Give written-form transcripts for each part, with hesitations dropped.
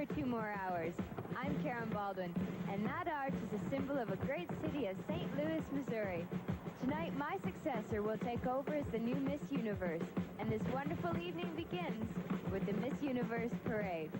for 2 more hours. I'm Karen Baldwin, and that arch is a symbol of a great city of St. Louis, Missouri. Tonight, my successor will take over as the new Miss Universe, and this wonderful evening begins with the Miss Universe Parade.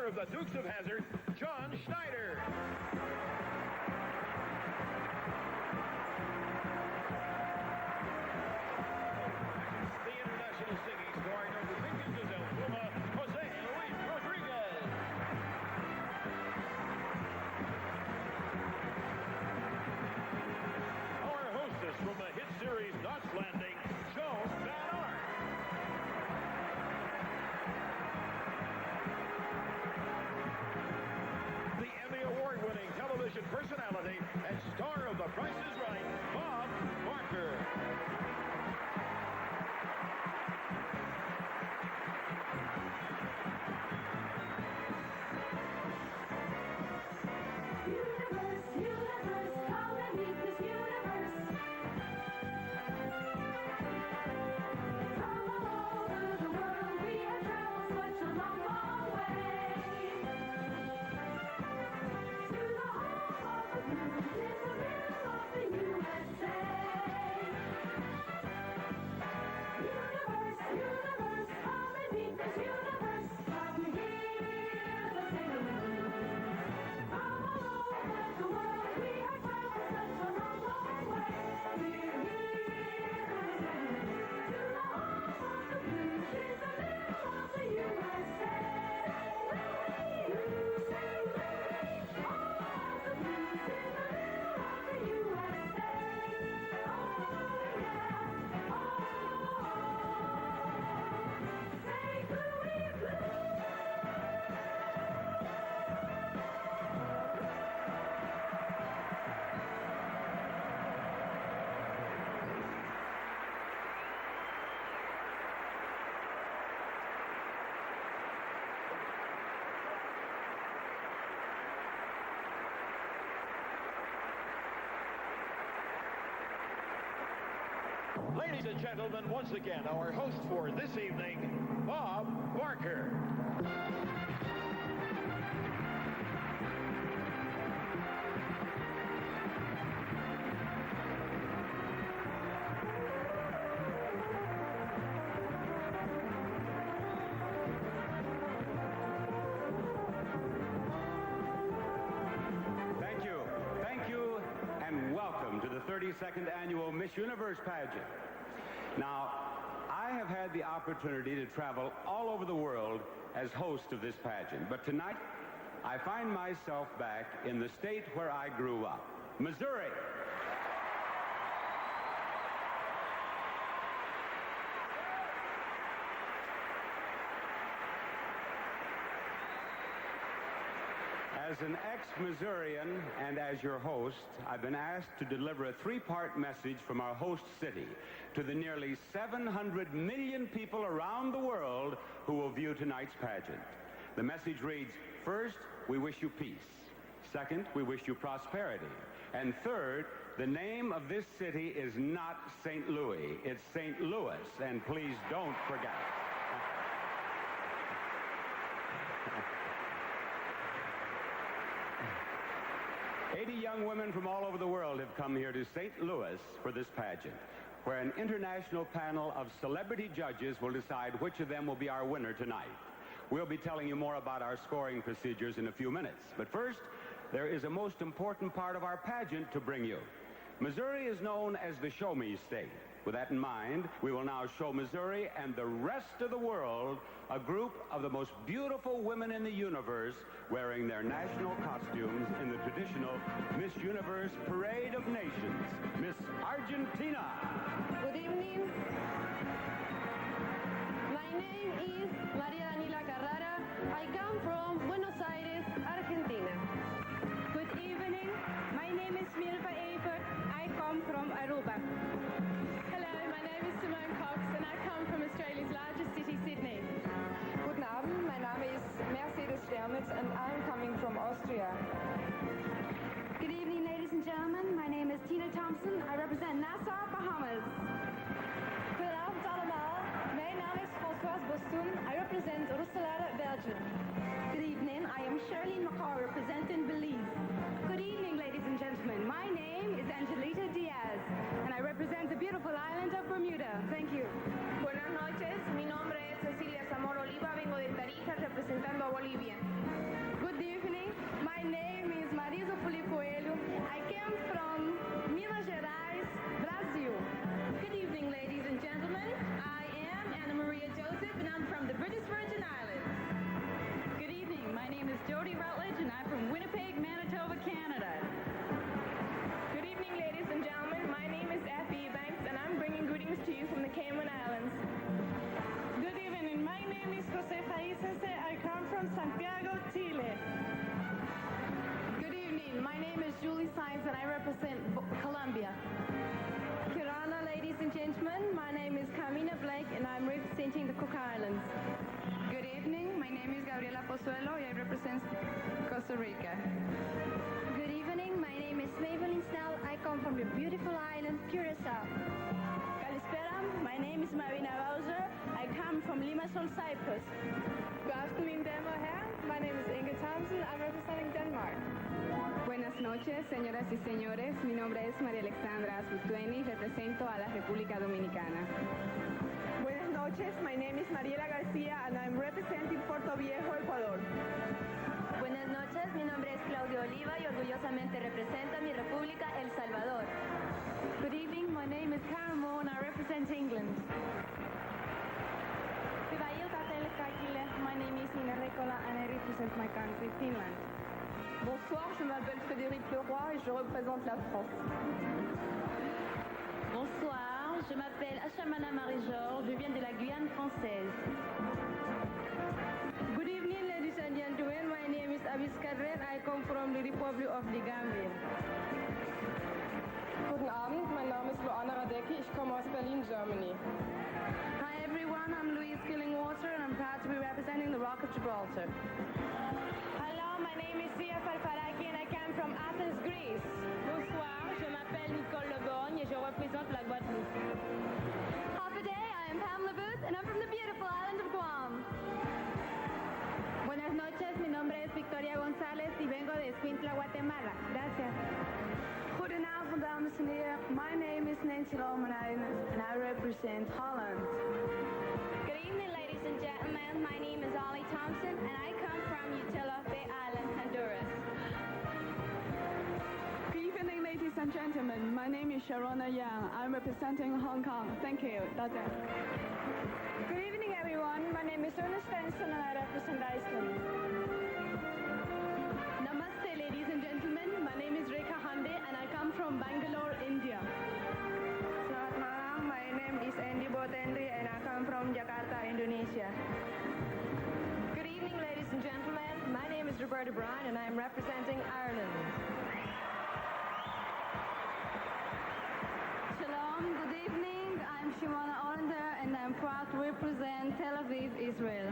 The Dukes of Hazzard, John Schneider. The international singing star number 50 Giselle Pluma, Jose Luis Rodriguez. Our hostess from the hit series Knots Landing, Joan Van Art. Award-winning television personality and star of The Price is Right, Bob Barker. Universe, universe, come and meet this universe. From all over the world, we have traveled such a long, long way. In the middle of the USA. Universe, universe, come and meet this universe. Come hear the singing. From all over the world, we have traveled such a long, long way. We're here to the home of the blues. In the middle of the USA. Ladies and gentlemen, once again, our host for this evening, Bob Barker. Thank you, and welcome to the 32nd Annual Miss Universe Pageant. Now, I have had the opportunity to travel all over the world as host of this pageant, but tonight I find myself back in the state where I grew up, Missouri. As an ex-Missourian and as your host, I've been asked to deliver a 3-part message from our host city to the nearly 700 million people around the world who will view tonight's pageant. The message reads, first, we wish you peace. Second, we wish you prosperity. And third, the name of this city is not St. Louis, it's St. Louis, and please don't forget it. 80 young women from all over the world have come here to St. Louis for this pageant, where an international panel of celebrity judges will decide which of them will be our winner tonight. We'll be telling you more about our scoring procedures in a few minutes. But first, there is a most important part of our pageant to bring you. Missouri is known as the Show Me State. With that in mind, we will now show Missouri and the rest of the world a group of the most beautiful women in the universe wearing their national costumes in the traditional Miss Universe Parade of Nations, Miss Argentina. Good evening. My name is Maria Daniela Carrara. I come from Buenos Aires, Argentina. Good evening. My name is Mirva Evert. I come from Aruba. Hello, my name is Simone Cox and I come from Australia's largest city, Sydney. Guten Abend, mein Name ist Mercedes Sternitz and I'm coming from Austria. Good evening, ladies and gentlemen. My name is Tina Thompson. I represent Nassau, Bahamas. Goedenavond allemaal. Mijn naam is Françoise Bostun. I represent Roeselare, Belgium. Good evening. I am Shirley McCall, representing Belize. Good evening, ladies and gentlemen. My name is Angelita Diaz, and I represent the beautiful island of Bermuda. Thank you. Buenas noches, mi nombre es Cecilia Zamora Oliva, vengo de Tarija representando a Bolivia. Good evening. My name is Marisa Fuli Coelho. I came from Minas Gerais, Brazil. Good evening, ladies and gentlemen. I am Anna Maria Joseph, and I'm from the British Virgin Islands. Good evening. My name is Jody Rutledge, and I'm from Winnipeg, Manitoba, Canada. Good evening, ladies and gentlemen. My name is Effie Banks, and I'm bringing greetings to you from the Cayman Islands. Good evening. My name is Josefa Isese. I come from Santiago, Chile. Good evening. My name is Julie Sines, and I represent Colombia. Kirana, ladies and gentlemen. My name is Carmina Blake, and I'm representing the Cook Islands. Good evening, my name is Gabriela Pozuelo and I represent Costa Rica. Good evening. My name is Maybelline Snell. I come from the beautiful island, Curacao. Kalispera. My name is Marina Bowser. I come from Limassol, Cyprus. Good afternoon, Demo Hair. My name is Inge Thompson. I'm representing Denmark. Buenas noches, señoras y señores. Mi nombre es María Alexandra Azutueni y represento a la República Dominicana. Buenas noches. My name is Mariela García, and I'm representing Puerto Viejo, Ecuador. Buenas noches. Mi nombre es Claudia Oliva y orgullosamente represento a mi República, El Salvador. Good evening. My name is Karen Moore, and I represent England. Hyvää iltaa kaikille. My name is Nina Rekola, and I represent my country, Finland. Bonsoir, je m'appelle Frédéric Leroy et je représente la France. Bonsoir, je m'appelle Achamana Marie-Georges, je viens de la Guyane française. Good evening, ladies and gentlemen. My name is Abis Kadret. I come from the Republic of the Gambia. Guten Abend, mein Name ist Luana Radecki. Ich komme aus Berlin, Germany. Hi everyone, I'm Louise Killingwater, and I'm proud to be representing the Rock of Gibraltar. Hello, my name is Sia Farfaraki, and I come from Athens, Greece. Bonsoir, je m'appelle Nicole Legogne et je représente la Guadeloupe. Half a day. I am Pamela Booth, and I'm from the beautiful island of Guam. Buenas noches, mi nombre es Victoria González y vengo de Escuintla, Guatemala. Gracias. Goedenavond, dames en heren. My name is Nancy Lomenijnen and I represent Holland. Good evening, ladies and gentlemen. My name is Ollie Thompson, and I come from Utila Bay Island, Honduras. Good evening, ladies and gentlemen. My name is Sharona Yang. I'm representing Hong Kong. Thank you. That's it. Good evening, everyone. My name is Ernest Stenson and I represent Iceland. Namaste, ladies and gentlemen. My name is Rekha Hande and I come from Bangalore, India. Selamat malam, my name is Andy Botendri and I come from Jakarta, Indonesia. Good evening, ladies and gentlemen. My name is Roberta Brown, and I am representing Ireland. Shalom, good evening. I'm Shimona Olander and I'm proud to represent Tel Aviv, Israel.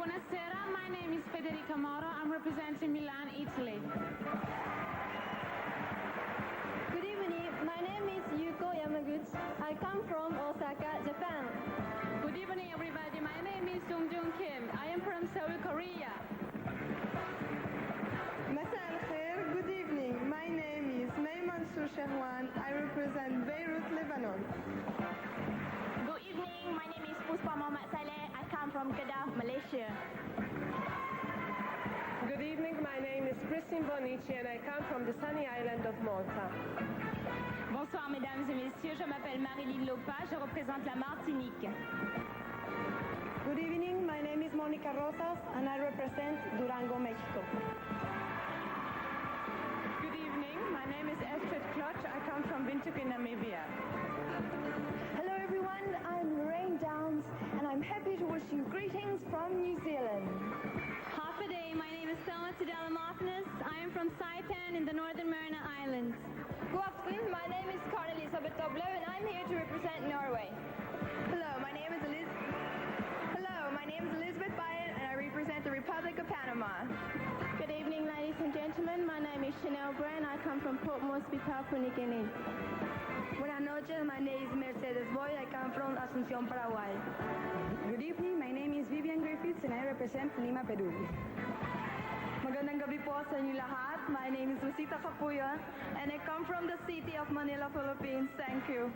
Buonasera, my name is Federica Moro. I'm representing Milan, Italy. Good evening. My name is Yuko Yamaguchi. I come from Osaka, Japan. Good evening, everybody. My name is Dongjun Kim. I am from Seoul, Korea. مساء الخير. Good evening. My name is May Mansour Shahwan. I represent Beirut, Lebanon. Good evening, my name is Puspa Mohamed Saleh. I come from Kedah, Malaysia. Good evening, my name is Christine Bonici and I come from the sunny island of Malta. Bonsoir, mesdames et messieurs. Je m'appelle Marilyn Lopa. Je représente la Martinique. Good evening. My name is Monica Rosas and I represent Durango, Mexico. Good evening. My name is Estrid Klotch. I come from Windhoek in Namibia. Hello everyone, I'm Lorraine Downs and I'm happy to wish you greetings from New Zealand. Half a day, my name is Selma Tidalamothnis. I am from Saipan in the Northern Marina Islands. Good afternoon, my name is Karin Elisabeth Doblo and I'm here to represent Norway. Hello, my name is Elizabeth Byatt and I represent the Republic of Panama. Good evening, ladies and gentlemen. My name is Chanel Gray and I come from Port Moresby, Papua New Guinea. Buenas noches, my name is Mercedes Boy, I come from Asunción, Paraguay. Good evening, my name is Vivian Griffiths and I represent Lima, Peru. Magandang gabi po sa inyo lahat. My name is Lucita Capuya and I come from the city of Manila, Philippines. Thank you.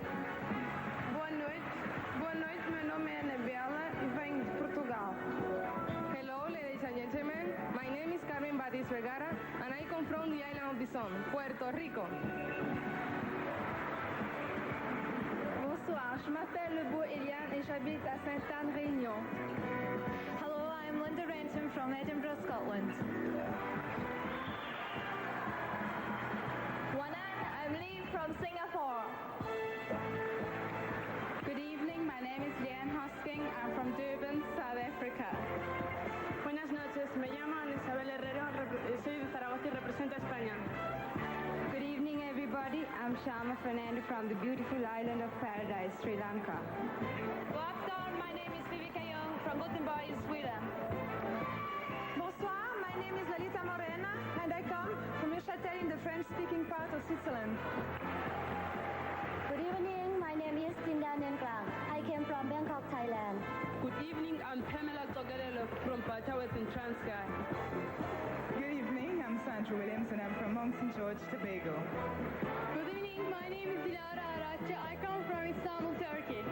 Boa noite, meu nome é Anabela e venho de Portugal. Hello, ladies and gentlemen. My name is Carmen Batis Vergara and I come from the island of Bison, Puerto Rico. Bonsoir, je m'appelle Le Beau Eliane et j'habite à Sainte-Anne, Réunion. Hello, I'm Linda Renton from Edinburgh, Scotland. Wanan, I'm Lee from Singapore. Good evening, my name is Leanne Hosking. I'm from Durban, South Africa. Buenas noches, me llamo Ana Isabel Herrero. Soy de Zaragoza y represento a España. Good evening, everybody. I'm Shama Fernando from the beautiful island of Paradise, Sri Lanka. Good afternoon, my name is Vivica Young from Gothenburg, Sweden. Bonsoir, my name is Lalita Morena and I come from Neuchâtel in the French-speaking part of Switzerland. Good evening, my name is Tinda Nenklang. I came from Bangkok, Thailand. Good evening, I'm Pamela Togarelo from Patawet in Transkei. Good evening, I'm Sandra Williams and I'm from Monk St. George, Tobago. Good evening, my name is Dilara Aracha. I come from Istanbul, Turkey.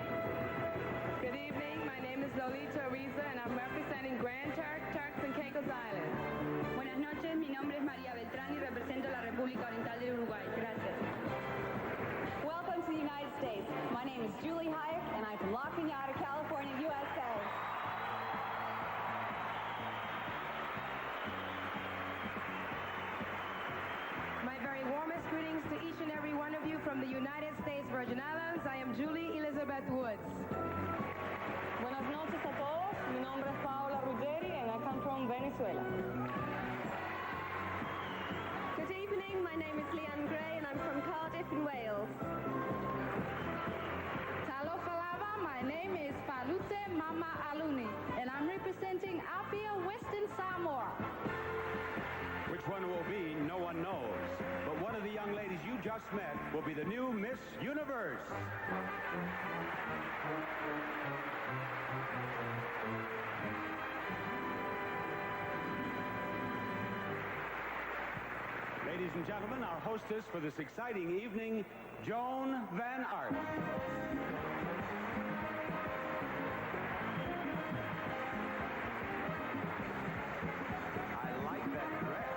Good evening, my name is Lolita Ariza and I'm representing Grand Turk, Turks and Caicos Islands. Buenas noches, mi nombre es María Beltrán y represento la República Oriental del Uruguay. Gracias. Welcome to the United States. My name is Julie Hayek and I'm from La Cañada, California, USA. My very warmest greetings to each and every one of you from the United States Virgin Islands. I am Julie Elizabeth Woods. Buenas noches a todos. Mi nombre es Paola Ruggeri and I come from Venezuela. Good evening, my name is Leanne Gray and I'm from Cardiff in Wales. Talo Falava, my name is Falute Mama Aluni and I'm representing Apia, Western Samoa. Which one will be, no one knows. But one of the young ladies you just met will be the new Miss Universe. Ladies and gentlemen, our hostess for this exciting evening, Joan Van Art. I like that dress.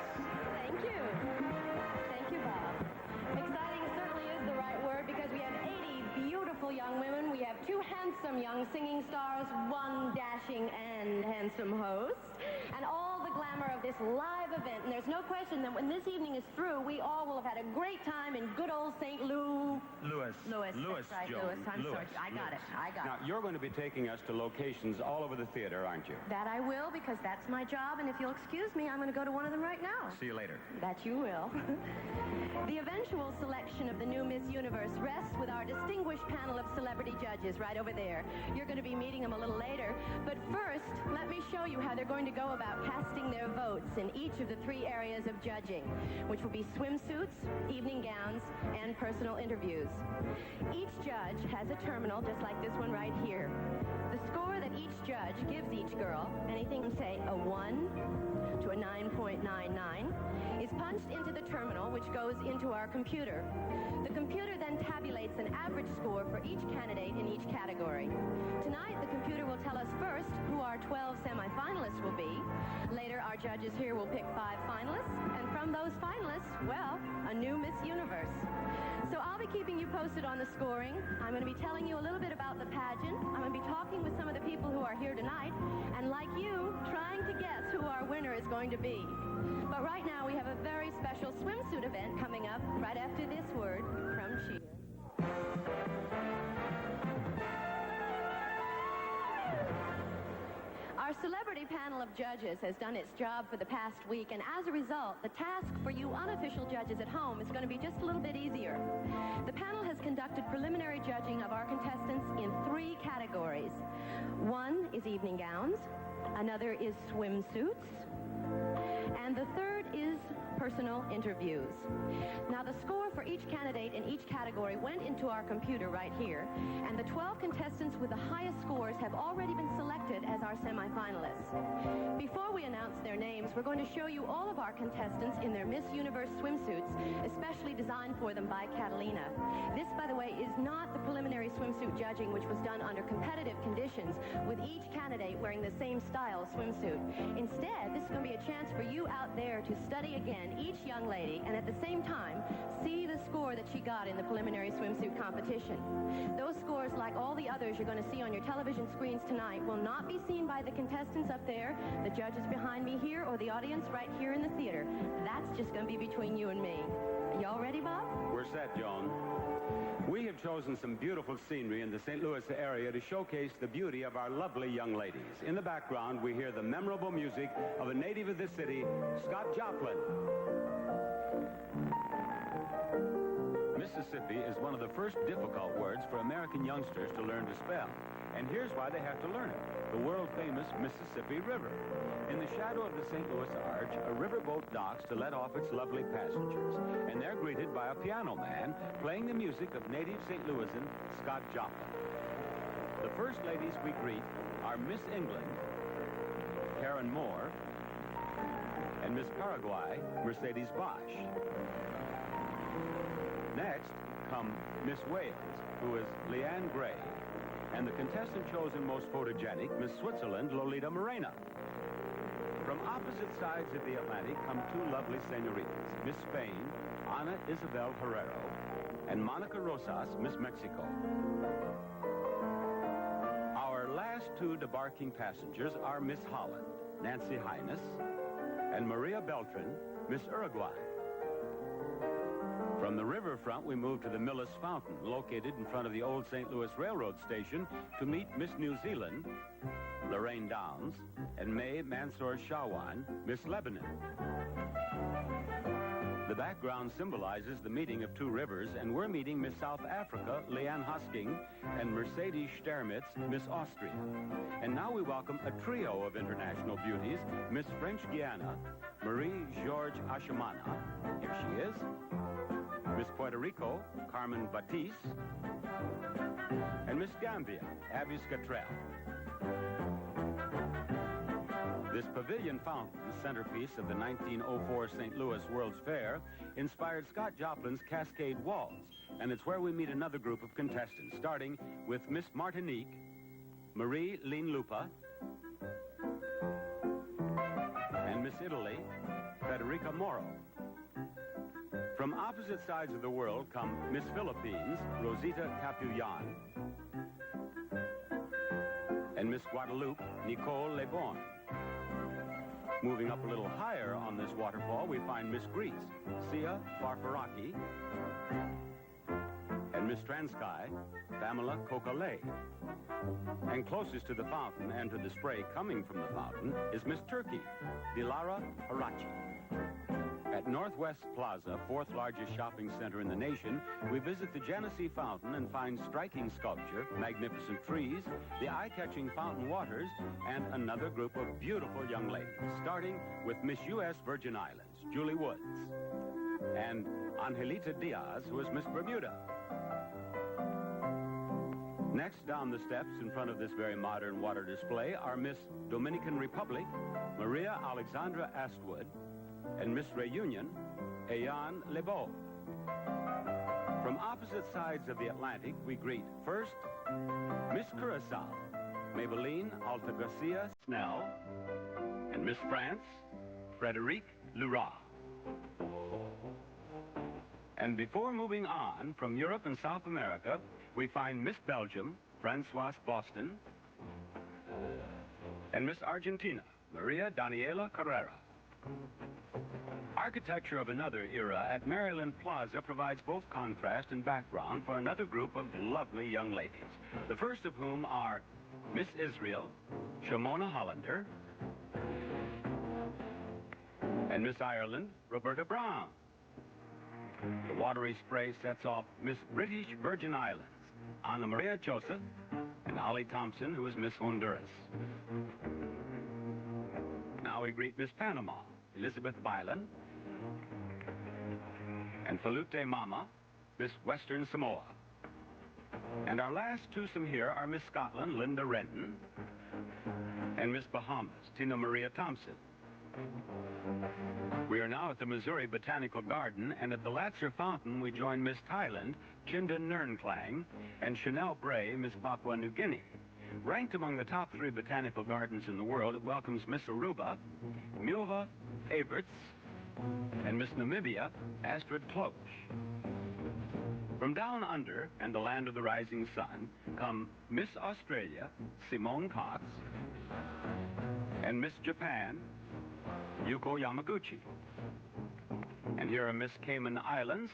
Thank you. Thank you, Bob. Exciting certainly is the right word because we have 80 beautiful young women. We have 2 handsome young singing stars, 1 dashing and handsome host, and all the glamour of this live event, and there's no question that when this evening is through, we all will have had a great time in good old St. Louis. Louis, that's right, Joan. Louis. I'm sorry. I got it. Now, you're going to be taking us to locations all over the theater, aren't you? That I will, because that's my job, and if you'll excuse me, I'm going to go to one of them right now. See you later. That you will. The eventual selection of the new Miss Universe rests with our distinguished panel of celebrity judges right over there. You're going to be meeting them a little later, but first, let me show you how they're going to go about casting their votes in each of the 3 areas of judging, which will be swimsuits, evening gowns, and personal interviews. Each judge has a terminal just like this one right here. The score that each judge gives each girl, anything from say a 1 to a 9.99, is punched into the terminal, which goes into our computer. The computer then tabulates an average score for each candidate in each category. Tonight, the computer will tell us first who our 12 semifinalists will be. Later, our judges here will pick 5 finalists, and from those finalists, well, a new Miss Universe. So I'll be keeping you posted on the scoring. I'm going to be telling you a little bit about the pageant. I'm going to be talking with some of the people who are here tonight, and like you, trying to guess who our winner is going to be. But right now, we have a very special swimsuit event coming up right after this word from Cheer. Our celebrity panel of judges has done its job for the past week, and as a result, the task for you unofficial judges at home is going to be just a little bit easier. The panel has conducted preliminary judging of our contestants in 3 categories. One is evening gowns, another is swimsuits, and the third is personal interviews. Now, the score for each candidate in each category went into our computer right here, and the 12 contestants with the highest scores have already been selected as our semifinalists. Before we announce their names, we're going to show you all of our contestants in their Miss Universe swimsuits, especially designed for them by Catalina. This, by the way, is not the preliminary swimsuit judging, which was done under competitive conditions, with each candidate wearing the same style swimsuit. Instead, this is going to be a chance for you out there to study again each young lady, and at the same time, see the score that she got in the preliminary swimsuit competition. Those scores, like all the others you're going to see on your television screens tonight, will not be seen by the contestants up there, the judges behind me here, or the audience right here in the theater. That's just going to be between you and me. Y'all ready, Bob? We're set, Joan. We have chosen some beautiful scenery in the St. Louis area to showcase the beauty of our lovely young ladies. In the background, we hear the memorable music of a native of the city, Scott Joplin. Mississippi is one of the first difficult words for American youngsters to learn to spell. And here's why they have to learn it. The world-famous Mississippi River. In the shadow of the St. Louis Arch, a riverboat docks to let off its lovely passengers. And they're greeted by a piano man playing the music of native St. Louisan Scott Joplin. The first ladies we greet are Miss England, Karen Moore, and Miss Paraguay, Mercedes Bosch. Next come Miss Wales, who is Leanne Gray, and the contestant chosen most photogenic, Miss Switzerland, Lolita Morena. From opposite sides of the Atlantic come 2 lovely senoritas, Miss Spain, Ana Isabel Herrero, and Monica Rosas, Miss Mexico. Our last 2 debarking passengers are Miss Holland, Nancy Highness, and Maria Beltran, Miss Uruguay. From the riverfront, we move to the Millis Fountain, located in front of the old St. Louis Railroad Station, to meet Miss New Zealand, Lorraine Downs, and May Mansour Shawan, Miss Lebanon. The background symbolizes the meeting of 2 rivers, and we're meeting Miss South Africa, Leanne Hosking, and Mercedes Stermitz, Miss Austria. And now we welcome a trio of international beauties, Miss French Guiana, Marie-Georges Achamana, here she is, Miss Puerto Rico, Carmen Batiste, and Miss Gambia, Abby Scatrell. This pavilion fountain, centerpiece of the 1904 St. Louis World's Fair, inspired Scott Joplin's Cascade Waltz, and it's where we meet another group of contestants, starting with Miss Martinique, Marie Lean Lupa, and Miss Italy, Federica Moro. From opposite sides of the world come Miss Philippines, Rosita Capuyan, and Miss Guadeloupe, Nicole Lebon. Moving up a little higher on this waterfall, we find Miss Greece, Sia Farfaraki, and Miss Transkai, Pamela Kokale. And closest to the fountain and to the spray coming from the fountain is Miss Turkey, Dilara Harachi. At Northwest Plaza, fourth largest shopping center in the nation, we visit the Genesee Fountain and find striking sculpture, magnificent trees, the eye-catching fountain waters, and another group of beautiful young ladies, starting with Miss U.S. Virgin Islands, Julie Woods, and Angelita Diaz, who is Miss Bermuda. Next, down the steps in front of this very modern water display are Miss Dominican Republic, Maria Alexandra Astwood, and Miss Reunion, Ayan Lebeau. From opposite sides of the Atlantic, we greet first Miss Curacao, Maybelline Altagracia Snell, and Miss France, Frederique Lura. And before moving on from Europe and South America, we find Miss Belgium, Francoise Boston, and Miss Argentina, Maria Daniela Carrera. Architecture of another era at Maryland Plaza provides both contrast and background for another group of lovely young ladies, the first of whom are Miss Israel, Shimona Hollander, and Miss Ireland, Roberta Brown. The watery spray sets off Miss British Virgin Islands, Anna Maria Joseph, and Holly Thompson, who is Miss Honduras. Now we greet Miss Panama, Elizabeth Byland, and Falute Mama, Miss Western Samoa. And our last twosome here are Miss Scotland, Linda Renton, and Miss Bahamas, Tina Maria Thompson. We are now at the Missouri Botanical Garden, and at the Latzer Fountain we join Miss Thailand, Chinda Nernklang, and Chanel Bray, Miss Papua New Guinea. Ranked among the top 3 botanical gardens in the world, it welcomes Miss Aruba, Mulva Everts, and Miss Namibia, Astrid Cloche. From down under and the land of the rising sun come Miss Australia, Simone Cox, and Miss Japan, Yuko Yamaguchi. And here are Miss Cayman Islands,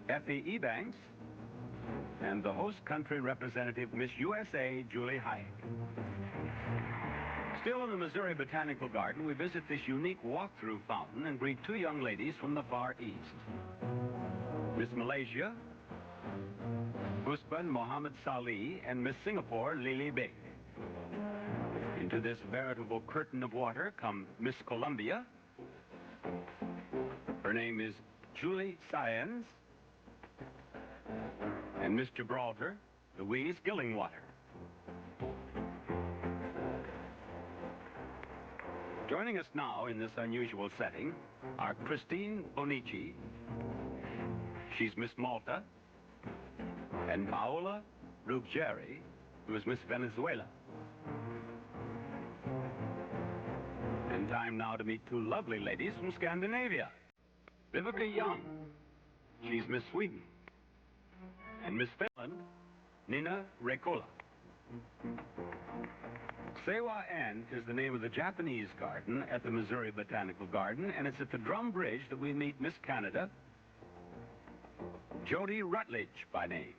Effie Ebanks, and the host country representative, Miss USA, Julie Hayek. Still in the Missouri Botanical Garden, we visit this unique walk-through fountain and greet 2 young ladies from the Far East. Miss Malaysia, Usman Mohammed Salih, and Miss Singapore, Lily Big. Into this veritable curtain of water come Miss Columbia. Her name is Julie Syens, and Miss Gibraltar, Louise Gillingwater. Joining us now in this unusual setting are Christine Bonici, she's Miss Malta, and Paola Ruggieri, who is Miss Venezuela. And time now to meet 2 lovely ladies from Scandinavia. Vivica Young, she's Miss Sweden, and Miss Finland, Nina Rekola. Sewa En is the name of the Japanese garden at the Missouri Botanical Garden, and it's at the Drum Bridge that we meet Miss Canada, Jody Rutledge by name,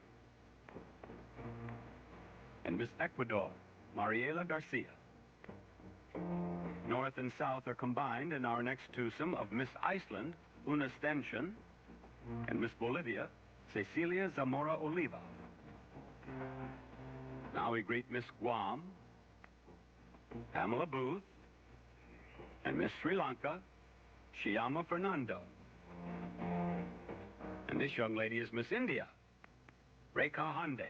and Miss Ecuador, Mariela Garcia. North and South are combined in our next twosome of Miss Iceland, Una Stenchen, and Miss Bolivia, Cecilia Zamora Oliva. Now we greet Miss Guam, Pamela Booth, and Miss Sri Lanka, Shyama Fernando. And this young lady is Miss India, Rekha Hande.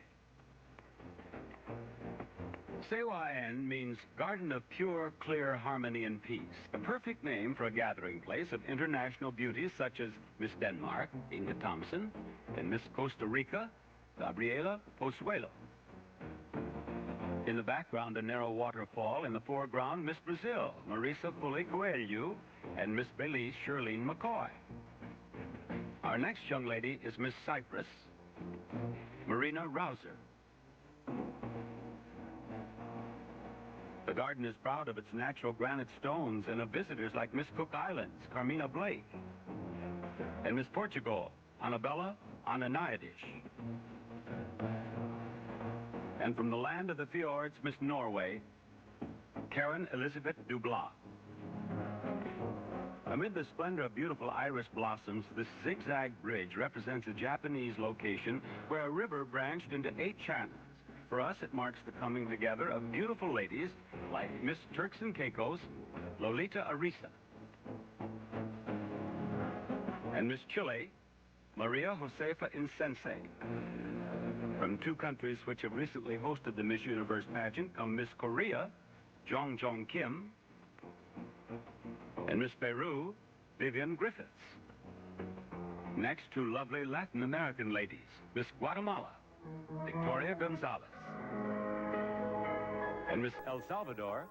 Sewa En means Garden of Pure, Clear Harmony and Peace, the perfect name for a gathering place of international beauties such as Miss Denmark, Inga Thompson, and Miss Costa Rica, Gabriela Pozuelo. In the background, a narrow waterfall. In the foreground, Miss Brazil, Marisa Fully Coelho, and Miss Belize, Shirlene McCoy. Our next young lady is Miss Cyprus, Marina Rouser. The garden is proud of its natural granite stones and of visitors like Miss Cook Islands, Carmina Blake, and Miss Portugal, Annabella Ananiadish. And from the land of the fjords, Miss Norway, Karen Elizabeth Dublas. Amid the splendor of beautiful iris blossoms, this zigzag bridge represents a Japanese location where a river branched into 8 channels. For us, it marks the coming together of beautiful ladies like Miss Turks and Caicos, Lolita Arisa, and Miss Chile, Maria Josefa Insense. From 2 countries which have recently hosted the Miss Universe pageant come Miss Korea, Jong Jong Kim, and Miss Peru, Vivian Griffiths. Next, 2 lovely Latin American ladies, Miss Guatemala, Victoria Gonzalez, and Miss El Salvador,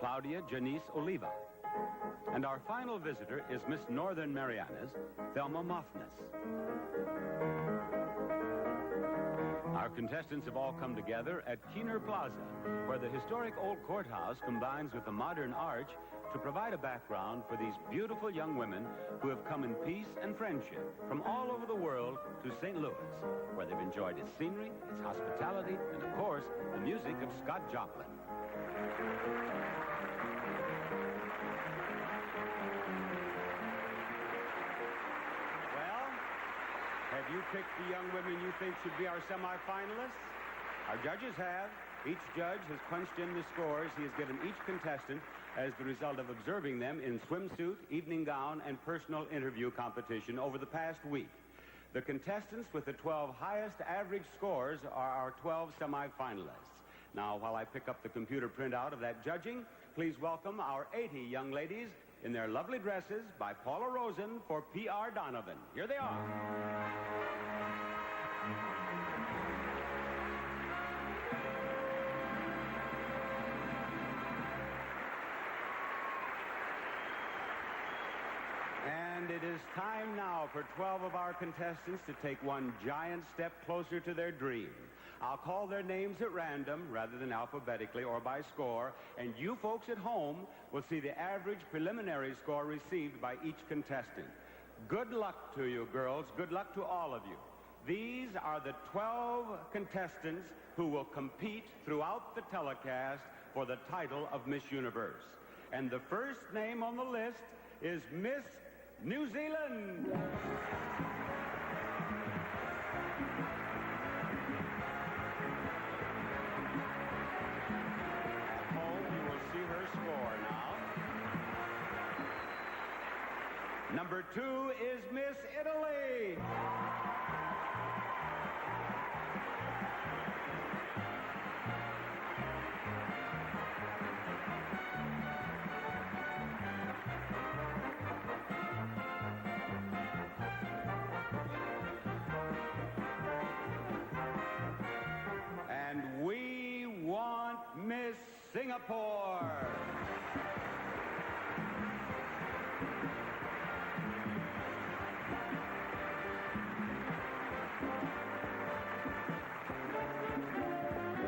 Claudia Janice Oliva. And our final visitor is Miss Northern Marianas, Thelma Moffness. Our contestants have all come together at Keener Plaza, where the historic old courthouse combines with the modern arch to provide a background for these beautiful young women who have come in peace and friendship from all over the world to St. Louis, where they've enjoyed its scenery, its hospitality, and of course, the music of Scott Joplin. Well, have you picked the young women you think should be our semifinalists? Our judges have. Each judge has punched in the scores he has given each contestant as the result of observing them in swimsuit, evening gown, and personal interview competition over the past week. The contestants with the 12 highest average scores are our 12 semifinalists. Now, while I pick up the computer printout of that judging, please welcome our 80 young ladies in their lovely dresses by Paula Rosen for P.R. Donovan. Here they are. And it is time now for 12 of our contestants to take one giant step closer to their dream. I'll call their names at random rather than alphabetically or by score, and you folks at home will see the average preliminary score received by each contestant. Good luck to you, girls. Good luck to all of you. These are the 12 contestants who will compete throughout the telecast for the title of Miss Universe. And the first name on the list is Miss New Zealand. At home, you will see her score now. Number 2 is Miss Italy. Miss Singapore.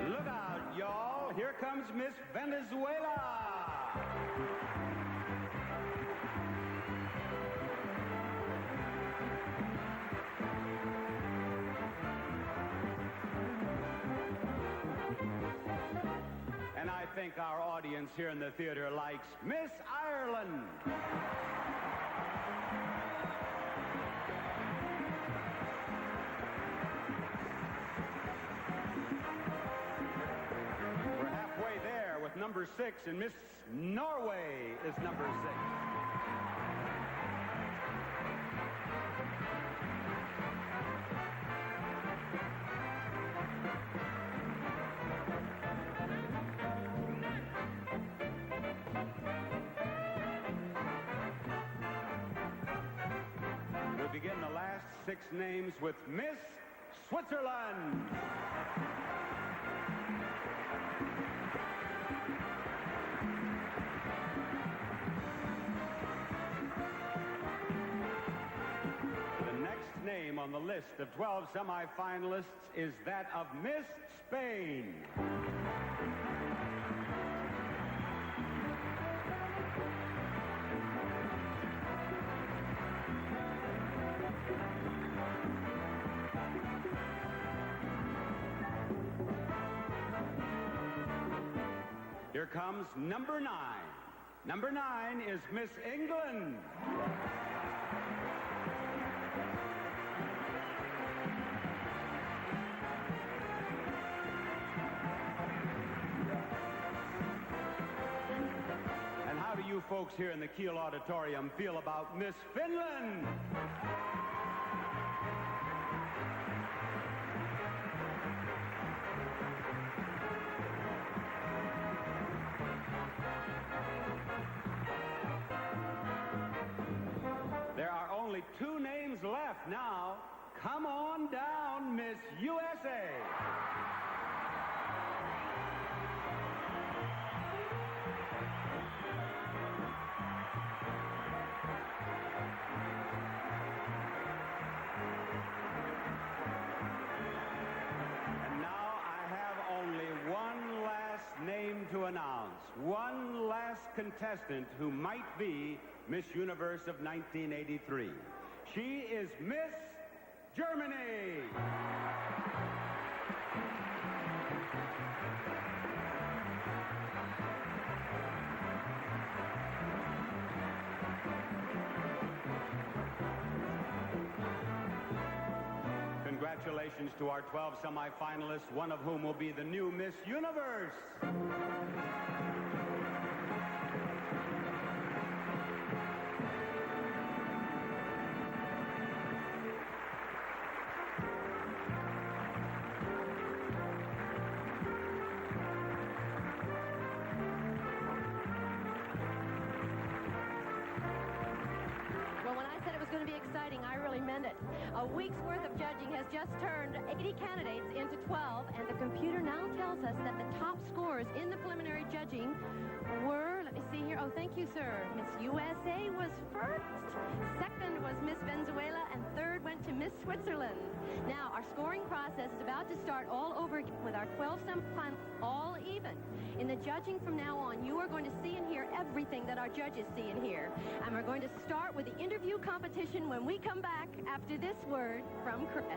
Look out, y'all. Here comes Miss Venezuela. And I think our audience here in the theater likes Miss Ireland. We're halfway there with number 6, and Miss Norway is number 6. We'll begin the last 6 names with Miss Switzerland. The next name on the list of 12 semifinalists is that of Miss Spain. Here comes number 9. Number 9 is Miss England. And how do you folks here in the Kiel Auditorium feel about Miss Finland? There are only 2 names left now. Come on down, Miss USA. And now I have only one last name to announce. One last contestant who might be Miss Universe of 1983. She is Miss Germany. Congratulations to our 12 semifinalists, one of whom will be the new Miss Universe. Going to be exciting. I really meant it. A week's worth of judging has just turned 80 candidates into 12, and the computer now tells us that the top scores in the preliminary judging were, let me see here, oh, thank you, sir. Miss USA was first, second was Miss Venezuela, and third went to Miss Switzerland. Now, our scoring process is about to start all over again with our 12 semifinals all even. In the judging from now on, you are going to see and hear everything that our judges see and hear. And we're going to start with the interview competition when we come back after this word from Crest.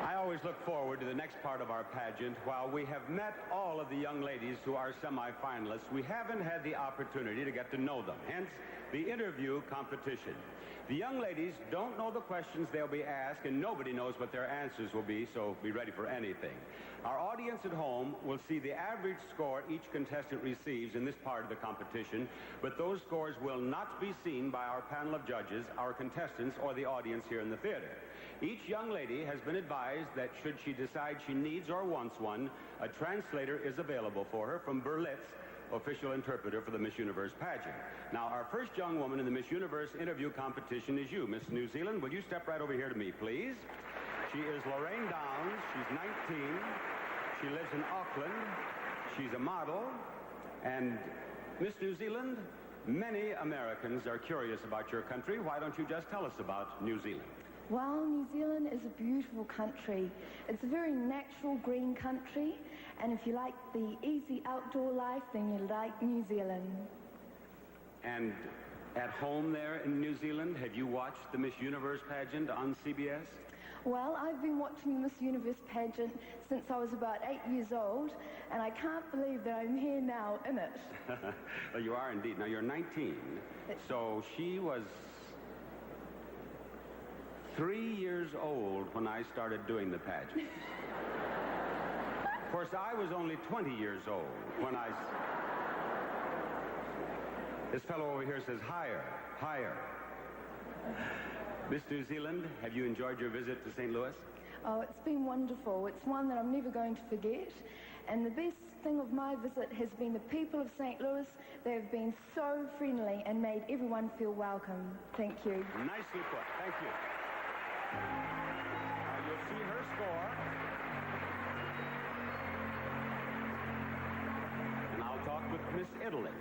I always look forward to the next part of our pageant. While we have met all of the young ladies who are semifinalists, we haven't had the opportunity to get to know them. Hence, the interview competition. The young ladies don't know the questions they'll be asked, and nobody knows what their answers will be, so be ready for anything. Our audience at home will see the average score each contestant receives in this part of the competition, but those scores will not be seen by our panel of judges, our contestants, or the audience here in the theater. Each young lady has been advised that should she decide she needs or wants one, a translator is available for her from Berlitz, official interpreter for the Miss Universe pageant. Now, our first young woman in the Miss Universe interview competition is you, Miss New Zealand. Will you step right over here to me, please? She is Lorraine Downs. She's 19. She lives in Auckland. She's a model. And Miss New Zealand, many Americans are curious about your country. Why don't you just tell us about New Zealand? Well, New Zealand is a beautiful country. It's a very natural green country, and if you like the easy outdoor life, then you like New Zealand. And at home there in New Zealand, have you watched the Miss Universe pageant on CBS? Well, I've been watching the Miss Universe pageant since I was about 8 years old, and I can't believe that I'm here now in it. Well, you are indeed. Now, you're 19, so she was 3 years old when I started doing the pageant. Of course, I was only 20 years old when I... This fellow over here says, higher, higher. Miss New Zealand, have you enjoyed your visit to St. Louis? Oh, it's been wonderful. It's one that I'm never going to forget. And the best thing of my visit has been the people of St. Louis. They have been so friendly and made everyone feel welcome. Thank you. Nicely put. Thank you. Now you'll see her score. And I'll talk with Miss Italy.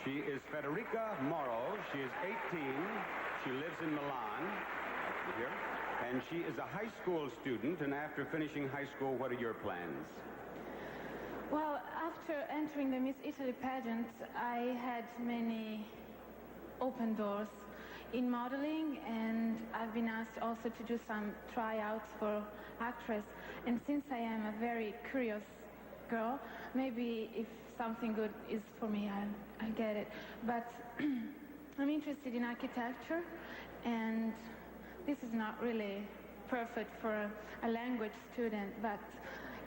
She is Federica Morrow. She is 18. She lives in Milan. Here. And she is a high school student. And after finishing high school, what are your plans? Well, after entering the Miss Italy pageant, I had many open doors. in modeling, and I've been asked also to do some tryouts for actress. And since I am a very curious girl, maybe if something good is for me, I'll get it. But I'm interested in architecture, and this is not really perfect for a language student, but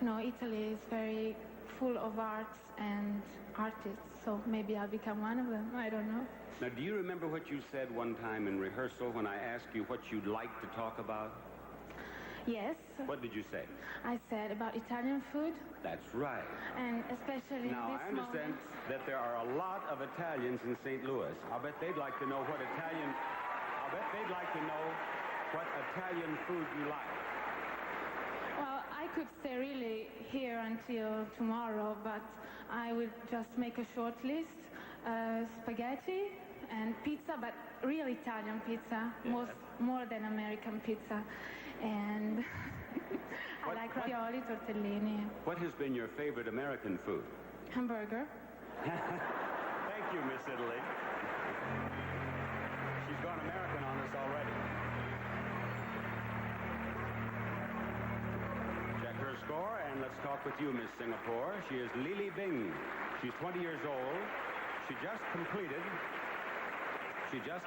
you know, Italy is very full of arts and artists, so maybe I'll become one of them. I don't know. Now, do you remember what you said one time in rehearsal when I asked you what you'd like to talk about? Yes. What did you say? I said about Italian food. That's right. And especially Now, in this I understand moment. that there are a lot of Italians in St. Louis. I'll bet they'd like to know what Italian food you like. Well, I could stay really here until tomorrow, but I would just make a short list. Spaghetti and pizza, but real Italian pizza, more than American pizza. And I like ravioli, tortellini. What has been your favorite American food? Hamburger. Thank you, Miss Italy. She's gone American on us already. Check her score, and let's talk with you, Miss Singapore. She is Lili Bing. She's 20 years old. She just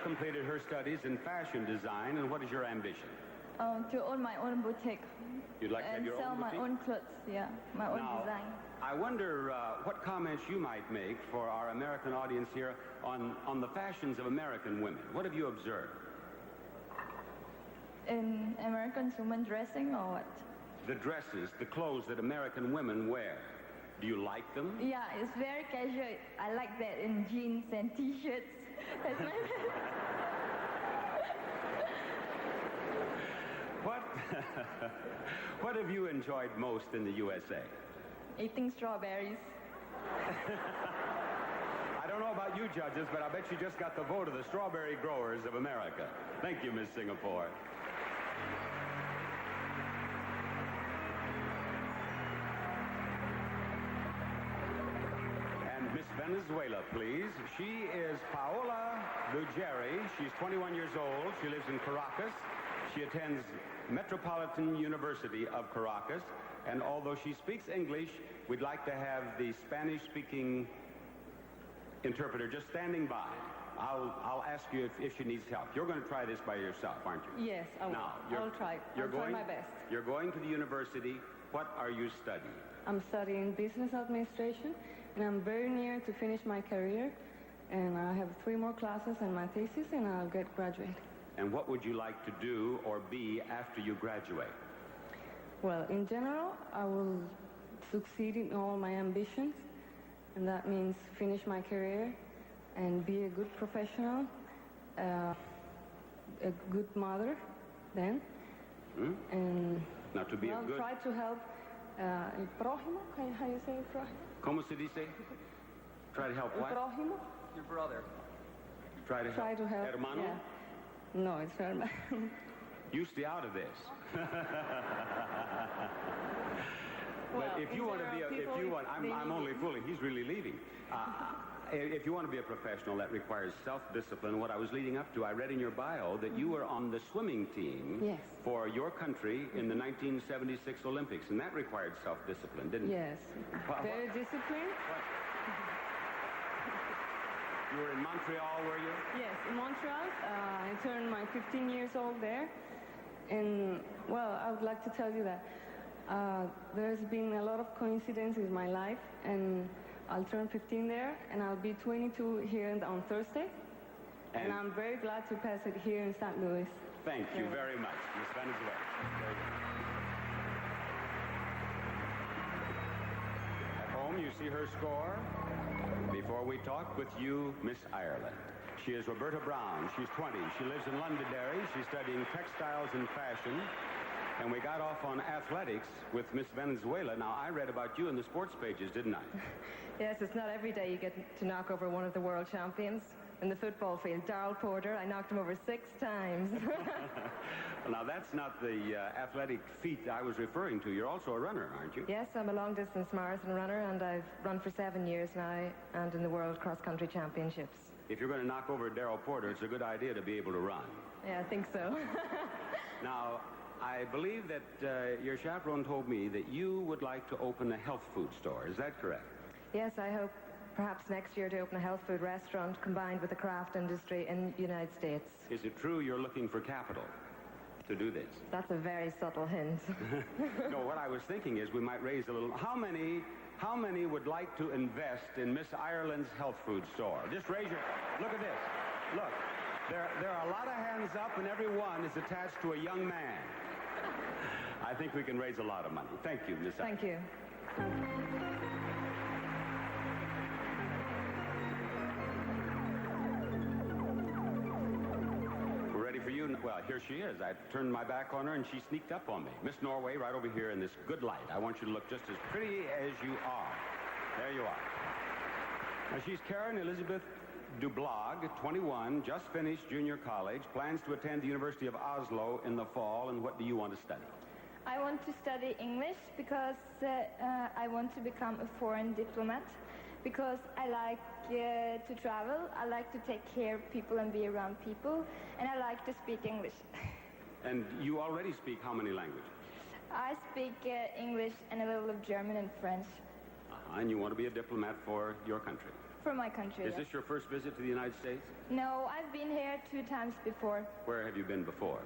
completed her studies in fashion design, and what is your ambition? To own my own boutique. You'd like to have and your sell own my boutique? own clothes, yeah, my own Now, design. I wonder what comments you might make for our American audience here on the fashions of American women. What have you observed? In American women dressing or what? The dresses, the clothes that American women wear. Do you like them? Yeah, it's very casual. I like that in jeans and t-shirts. That's my What have you enjoyed most in the USA? Eating strawberries. I don't know about you judges, but I bet you just got the vote of the strawberry growers of America. Thank you, Miss Singapore. And Miss Venezuela, please. She is Paola Ruggieri. She's 21 years old. She lives in Caracas. She attends Metropolitan University of Caracas. And although she speaks English, we'd like to have the Spanish-speaking interpreter just standing by. I'll ask you if she needs help. You're going to try this by yourself, aren't you? Yes, I will. Now, I'll try. I'll try my best. You're going to the university. What are you studying? I'm studying business administration, and I'm very near to finish my career. And I have 3 more classes and my thesis, and I'll get graduated. And what would you like to do or be after you graduate? Well, in general, I will succeed in all my ambitions, and that means finish my career and be a good professional, a good mother then, and now to be a good... try to help el prójimo. How you say prójimo? ¿Cómo se dice? Try to help what? El prójimo? Your brother. Try to help. Hermano? Yeah. No, it's hermano. You stay out of this. Well, but if you want to be I'm only fooling. He's really leaving. If you want to be a professional, that requires self-discipline. What I was leading up to, I read in your bio that you were on the swimming team for your country in the 1976 Olympics, and that required self-discipline, didn't it? Yes. Very disciplined. You were in Montreal, were you? Yes, in Montreal. I turned my 15 years old there. And, well, I would like to tell you that there's been a lot of coincidences in my life, and I'll turn 15 there, and I'll be 22 here on Thursday. And I'm very glad to pass it here in St. Louis. Thank you very much, Miss Venezuela. Very good. At home, you see her score. Before we talk with you, Miss Ireland. She is Roberta Brown. She's 20. She lives in Londonderry. She's studying textiles and fashion. And we got off on athletics with Miss Venezuela. Now, I read about you in the sports pages, didn't I? Yes, it's not every day you get to knock over one of the world champions in the football field. Darrell Porter, I knocked him over 6 times. Well, now, that's not the athletic feat I was referring to. You're also a runner, aren't you? Yes, I'm a long-distance marathon runner, and I've run for 7 years now and in the World Cross-Country Championships. if you're going to knock over Darryl Porter, it's a good idea to be able to run. Yeah, I think so. Now, I believe that your chaperone told me that you would like to open a health food store. Is that correct? Yes, I hope perhaps next year to open a health food restaurant combined with the craft industry in the United States. Is it true you're looking for capital to do this? That's a very subtle hint. No, what I was thinking is we might raise a little. How many would like to invest in Miss Ireland's health food store? Just raise your. Look at this. Look, there are a lot of hands up, and every one is attached to a young man. I think we can raise a lot of money. Thank you, Miss. Thank you. We're ready for you. Well, here she is. I turned my back on her, and she sneaked up on me. Miss Norway, right over here in this good light. I want you to look just as pretty as you are. There you are. Now, she's Karen Elizabeth Dublog, 21, just finished junior college, plans to attend the University of Oslo in the fall, and what do you want to study? I want to study English because I want to become a foreign diplomat, because I like to travel, I like to take care of people and be around people, and I like to speak English. And you already speak how many languages? I speak English and a little of German and French. And you want to be a diplomat for your country? For my country, Is yes. this your first visit to the United States? No, I've been here 2 times before. Where have you been before?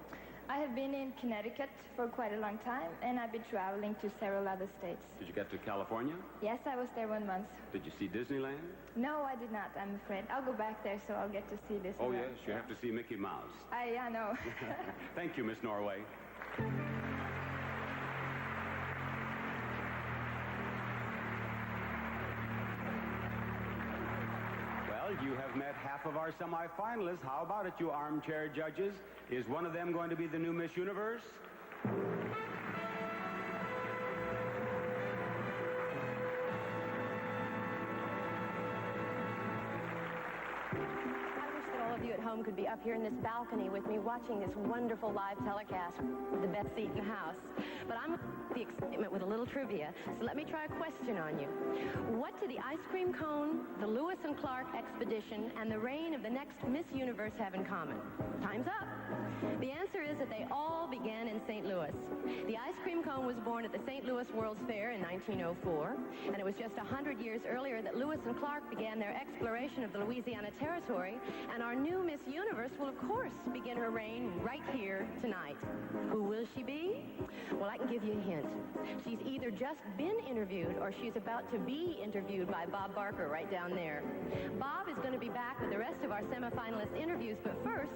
I have been in Connecticut for quite a long time, and I've been traveling to several other states. Did you get to California? Yes, I was there 1 month. Did you see Disneyland? No, I did not, I'm afraid. I'll go back there, so I'll get to see this. Oh, yes, you have to see Mickey Mouse. I know. Thank you, Miss Norway. Well, you have met half of our semifinalists. How about it, you armchair judges? Is one of them going to be the new Miss Universe? All of you at home could be up here in this balcony with me watching this wonderful live telecast with the best seat in the house. But I'm the excitement with a little trivia, so let me try a question on you. What do the ice cream cone, the Lewis and Clark expedition, and the reign of the next Miss Universe have in common? Time's up. The answer is that they all began in St. Louis. The ice cream cone was born at the St. Louis World's Fair in 1904, and it was just 100 years earlier that Lewis and Clark began their exploration of the Louisiana Territory, and our new Miss Universe will, of course, begin her reign right here tonight. Who will she be? Well, I can give you a hint. She's either just been interviewed or she's about to be interviewed by Bob Barker right down there. Bob is going to be back with the rest of our semifinalist interviews, but first,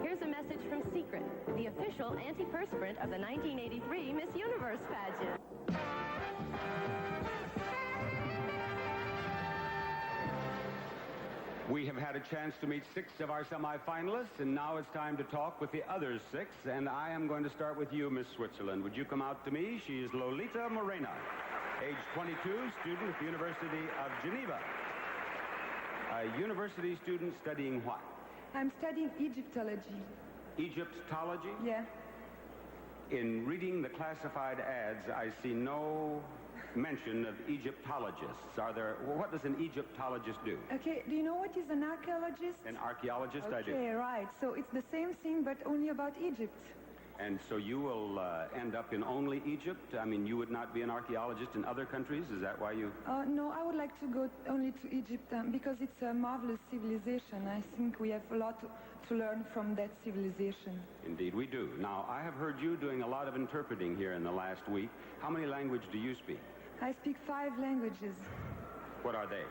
here's a message from Secret, the official antiperspirant of the 1983 Miss Universe pageant. We have had a chance to meet 6 of our semifinalists, and now it's time to talk with the other 6, and I am going to start with you, Miss Switzerland. Would you come out to me? She is Lolita Morena, age 22, student at the University of Geneva. A university student studying what? I'm studying Egyptology. Egyptology? Yeah. In reading the classified ads, I see no mention of Egyptologists. What does an Egyptologist do? Okay, do you know what is an archaeologist? An archaeologist, I do. Okay, right. So it's the same thing, but only about Egypt. And so you will end up in only Egypt? I mean, you would not be an archaeologist in other countries? Is that why you... No, I would like to go only to Egypt because it's a marvelous civilization. I think we have a lot to learn from that civilization. Indeed, we do. Now, I have heard you doing a lot of interpreting here in the last week. How many languages do you speak? I speak 5 languages. What are they?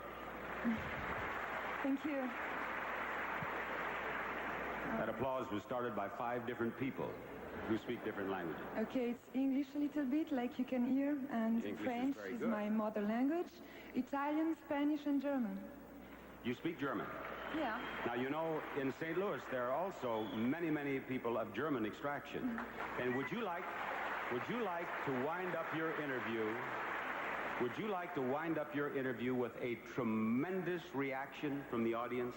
Thank you. That applause was started by 5 different people who speak different languages. Okay, it's English a little bit, like you can hear, and English French is is my mother language, Italian, Spanish, and German. You speak German? Yeah. Now, you know, in St. Louis, there are also many, many people of German extraction. And would you like to wind up your interview? Would you like to wind up your interview with a tremendous reaction from the audience?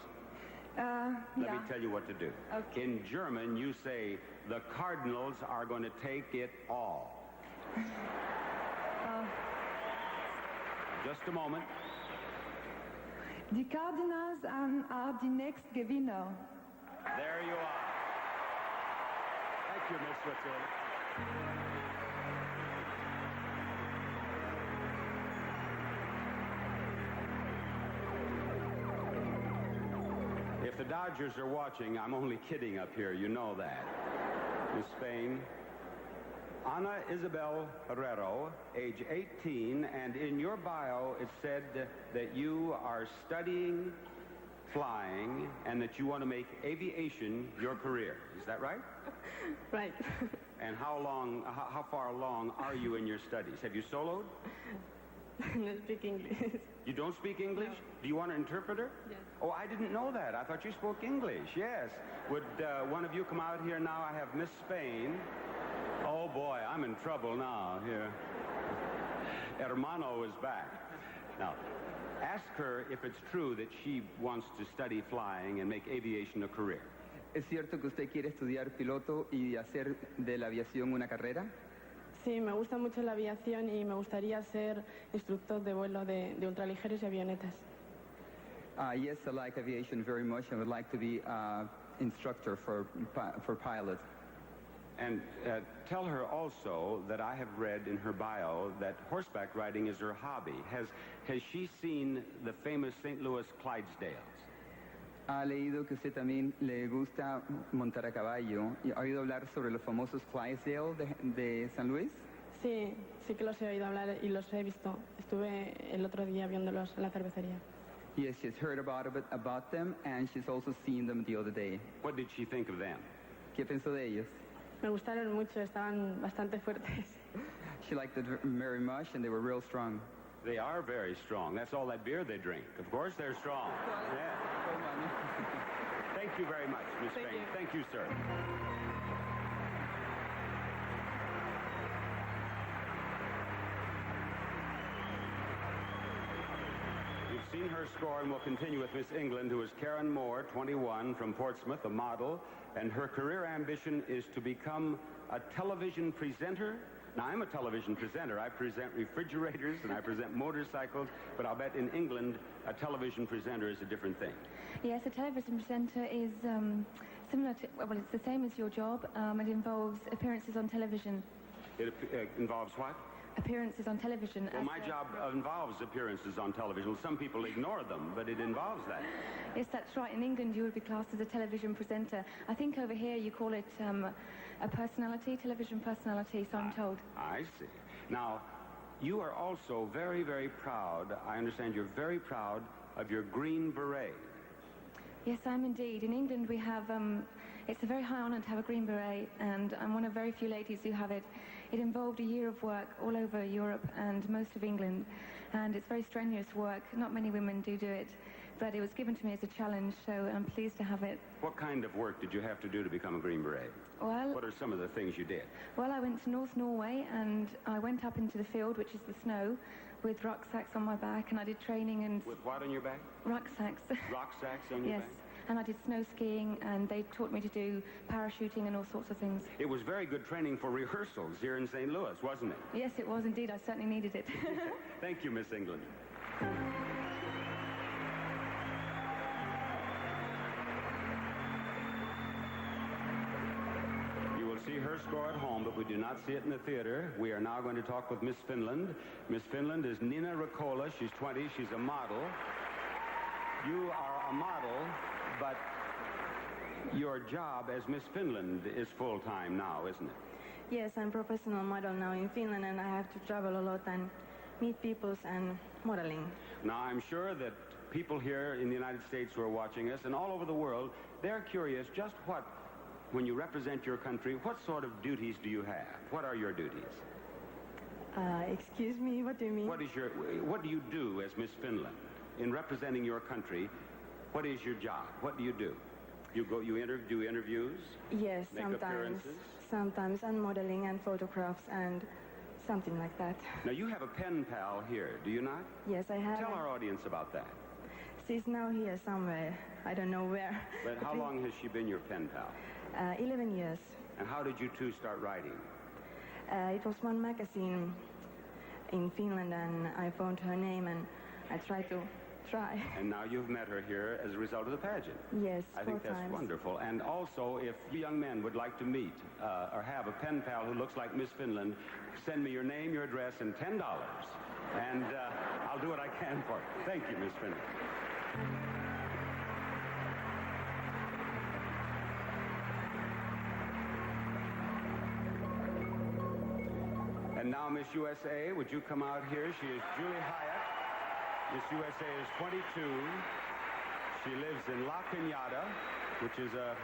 Let me tell you what to do. Okay. In German, you say, the Cardinals are going to take it all. Just a moment. Die Cardinals are die next Gewinner. There you are. Thank you, Miss Switzerland. If the Dodgers are watching, I'm only kidding up here. You know that. Miss Spain. Ana Isabel Herrero, age 18, and in your bio it said that you are studying flying and that you want to make aviation your career. Is that right? Right. And how far along are you in your studies? Have you soloed? I don't speak English. You don't speak English? No. Do you want an interpreter? Yes. Oh, I didn't know that. I thought you spoke English. Yes. Would one of you come out here now? I have Miss Spain. Oh boy, I'm in trouble now here. Hermano is back. Now, ask her if it's true that she wants to study flying and make aviation a career. ¿Es cierto que usted quiere estudiar piloto y hacer de la aviación una carrera? Sí, me gusta mucho la aviación y me gustaría ser instructor de vuelo de ultraligeros y avionetas. Yes, I like aviation very much. I would like to be instructor for pilots. And tell her also that I have read in her bio that horseback riding is her hobby. Has she seen the famous St. Louis Clydesdales? Ha leído que usted también le gusta montar a caballo. ¿Ha oído hablar sobre los famosos Clydesdale de San Luis? Sí, sí que los he oído hablar y los he visto. Estuve el otro día viéndolos en la cervecería. Yes, she's heard about them, and she's also seen them the other day. What did she think of them? ¿Qué pensó de ellos? Me gustaron mucho, estaban bastante fuertes. She liked it very much, and they were real strong. They are very strong. That's all that beer they drink. Of course they're strong. Yeah. Thank you very much, Miss Spain. Thank you, sir. You've seen her score, and we'll continue with Miss England, who is Karen Moore, 21, from Portsmouth, a model, and her career ambition is to become a television presenter. Now, I'm a television presenter. I present refrigerators and I present motorcycles, but I'll bet in England, a television presenter is a different thing. Yes, a television presenter is similar to, well, it's the same as your job. It involves appearances on television. It involves what? Appearances on television. Well, my job involves appearances on television. Some people ignore them, but it involves that. Yes, that's right. In England, you would be classed as a television presenter. I think over here you call it a personality, television personality, so I'm told. I see. Now, you are also very, very proud. I understand you're very proud of your green beret. Yes, I'm indeed. In England, we have, it's a very high honor to have a green beret, and I'm one of very few ladies who have it. It involved a year of work all over Europe and most of England, and it's very strenuous work. Not many women do it, but it was given to me as a challenge, so I'm pleased to have it. What kind of work did you have to do to become a green beret? Well, what are some of the things you did? Well, I went to North Norway, and I went up into the field, which is the snow, with rucksacks on my back, and I did training and... With what on your back? Rucksacks. Rucksacks on your back? Yes. And I did snow skiing, and they taught me to do parachuting and all sorts of things. It was very good training for rehearsals here in St. Louis, wasn't it? Yes, it was indeed. I certainly needed it. Thank you, Miss England. You will see her score at home, but we do not see it in the theater. We are now going to talk with Miss Finland. Miss Finland is Nina Ricola. She's 20. She's a model. You are a model, but your job as Miss Finland is full-time now, isn't it? Yes, I'm professional model now in Finland, and I have to travel a lot and meet people and modeling. Now, I'm sure that people here in the United States who are watching us and all over the world, they're curious just what, when you represent your country, what sort of duties do you have? What are your duties? Excuse me, what do you mean? What do you do as Miss Finland? In representing your country, what is your job? What do you do? You do interviews? Yes, make sometimes. Appearances? Sometimes, and modeling and photographs and something like that. Now, you have a pen pal here, do you not? Yes, I have. Tell our audience about that. She's now here somewhere. I don't know where. But how long has she been your pen pal? 11 years. And how did you two start writing? It was one magazine in Finland, and I found her name, and I tried try. And now you've met her here as a result of the pageant. Yes, I think 4 that's times. wonderful. And also, if you young men would like to meet or have a pen pal who looks like Miss Finland, send me your name, your address, and $10. And I'll do what I can for you. Thank you, Miss Finland. And now, Miss USA, would you come out here? She is Julie Hyatt. Miss USA is 22. She lives in La Piñata, which is a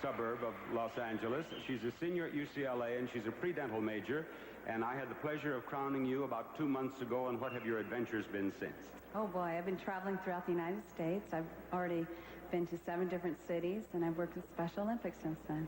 suburb of Los Angeles. She's a senior at UCLA, and she's a pre-dental major. And I had the pleasure of crowning you about 2 months ago, and what have your adventures been since? Oh boy, I've been traveling throughout the United States. I've already been to 7 different cities, and I've worked with Special Olympics since then.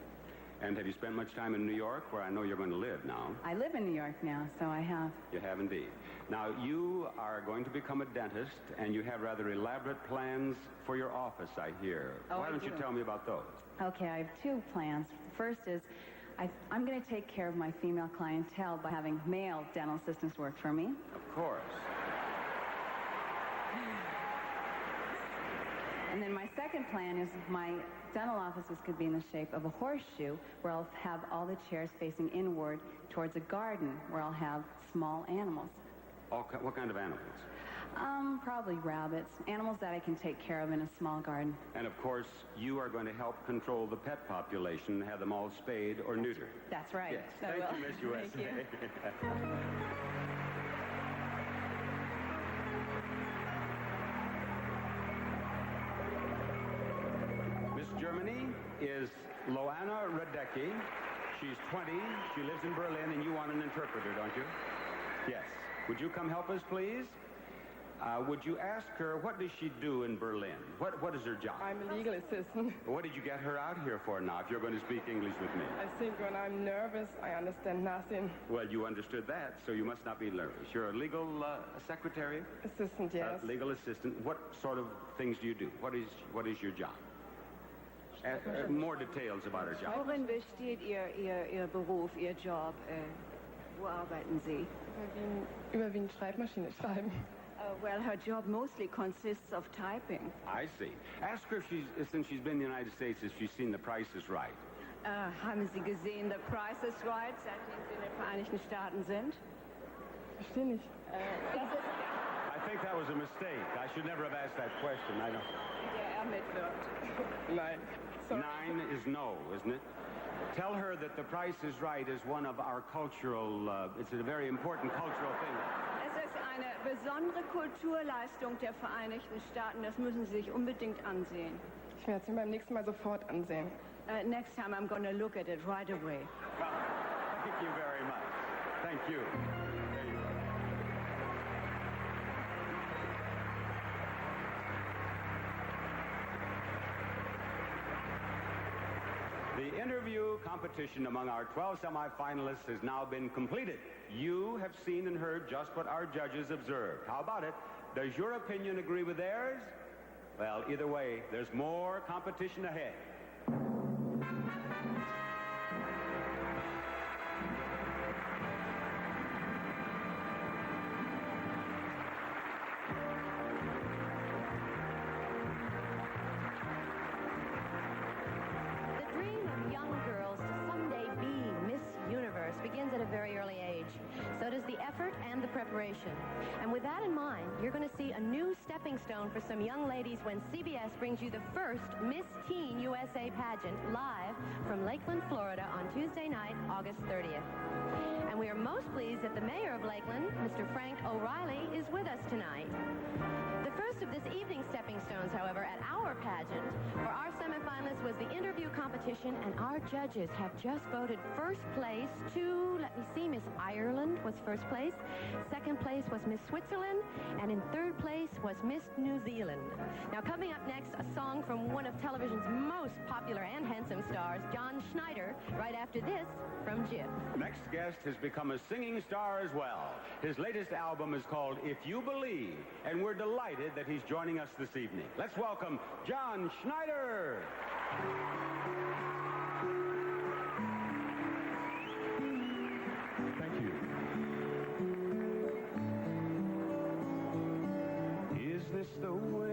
And have you spent much time in New York, where I know you're going to live now? I live in New York now, so I have. You have indeed. Now, you are going to become a dentist, and you have rather elaborate plans for your office, I hear. Oh, Why don't you tell me about those? Okay, I have 2 plans. The first is I'm going to take care of my female clientele by having male dental assistants work for me. Of course. And then my second plan is my dental offices could be in the shape of a horseshoe, where I'll have all the chairs facing inward towards a garden, where I'll have small animals. What kind of animals? Probably rabbits, animals that I can take care of in a small garden. And of course, you are going to help control the pet population, have them all spayed or neutered. That's right. Yes. I Thank will. you, Miss USA. Thank you. Miss Germany is Loana Radecki. She's 20. She lives in Berlin, and you want an interpreter, don't you? Yes. Would you come help us, please? Would you ask her, what does she do in Berlin? What is her job? I'm a legal assistant. What did you get her out here for now, if you're going to speak English with me? I think when I'm nervous, I understand nothing. Well, you understood that, so you must not be nervous. You're a legal secretary? Assistant, yes. Legal assistant. What sort of things do you do? What is your job? More details about her job. Worin besteht Ihr Beruf, Ihr Job? Wo arbeiten Sie? Überwiegend Schreibmaschine schreiben. Well, her job mostly consists of typing. I see. Ask her if since she's been in the United States, if she's seen The Price is Right. Haben Sie gesehen, The Price is Right, seitdem Sie in den Vereinigten Staaten sind? Verstehe nicht. I think that was a mistake. I should never have asked that question. I know. Der mitwirkt. Nein. Sorry. 9 is no, isn't it? Tell her that The Price is Right is one of our cultural, it's a very important cultural thing. Es ist eine besondere Kulturleistung der Vereinigten Staaten. Das müssen Sie sich unbedingt ansehen. Ich werde es mir beim nächsten Mal sofort ansehen. Next time I'm going to look at it right away. Thank you very much. Thank you. There you go. The interview competition among our 12 semifinalists has now been completed. You have seen and heard just what our judges observed. How about it? Does your opinion agree with theirs? Well, either way, there's more competition ahead. The dream of young girls to someday be Miss Universe begins at a very early age. So does the effort and the preparation. And with that in mind, you're going to see a new stepping stone for some young ladies when CBS brings you the first Miss Teen USA pageant live from Lakeland, Florida on Tuesday night, August 30th. And we are most pleased that the mayor of Lakeland, Mr. Frank O'Reilly, is with us tonight. The first of this evening's stepping stones, however, at our pageant for our semifinalists was the interview competition, and our judges have just voted first place to, let me see, Miss Ireland was first place, second place was Miss Switzerland, and in third place was Miss New Zealand. Now, coming up next, a song from one of television's most popular and handsome stars, John Schneider, right after this from Jif. Next guest has become a singing star as well. His latest album is called If You Believe, and we're delighted that he's joining us this evening. Let's welcome John Schneider. Thank you. Is this the way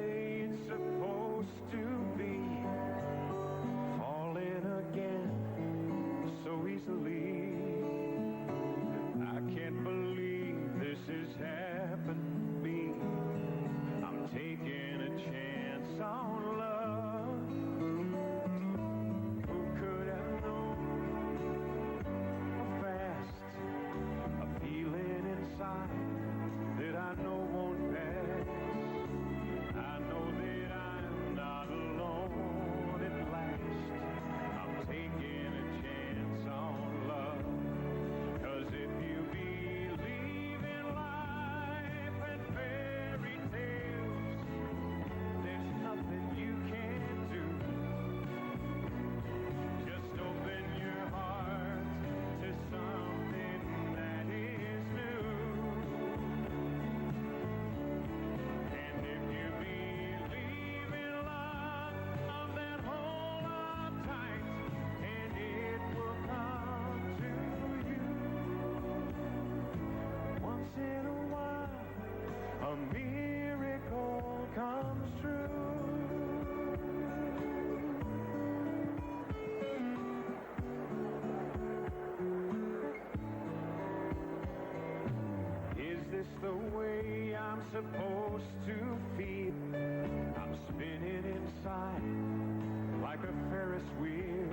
supposed to feel. I'm spinning inside like a Ferris wheel.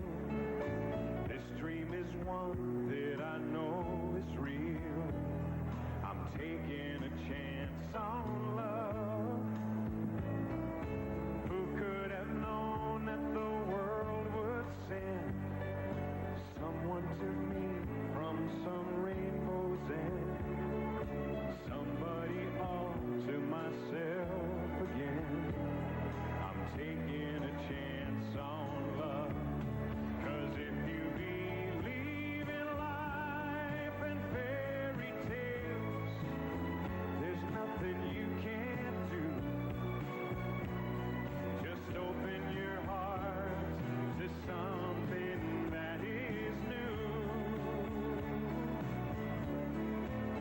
This dream is one that I know is real. I'm taking a chance on love. Who could have known that the world would send someone to me from some rainbow's end? Somebody all to myself again. I'm taking a chance on love. 'Cause if you believe in life and fairy tales, there's nothing you can't do. Just open your heart to something that is new.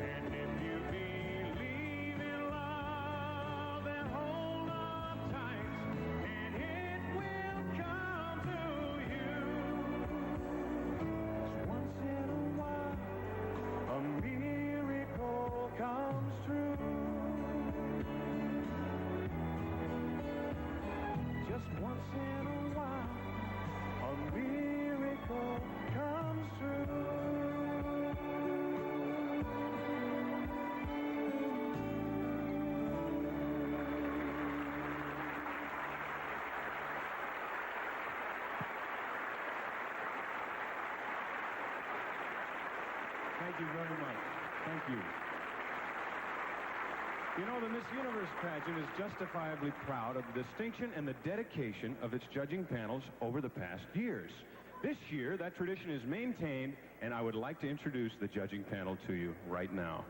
And if you believe in love, then hold on tight, and it will come to you. 'Cause once in a while, a miracle comes true. Just once in a while, a miracle comes true. Thank you very much. Thank you. You know, the Miss Universe pageant is justifiably proud of the distinction and the dedication of its judging panels over the past years. This year, that tradition is maintained, and I would like to introduce the judging panel to you right now.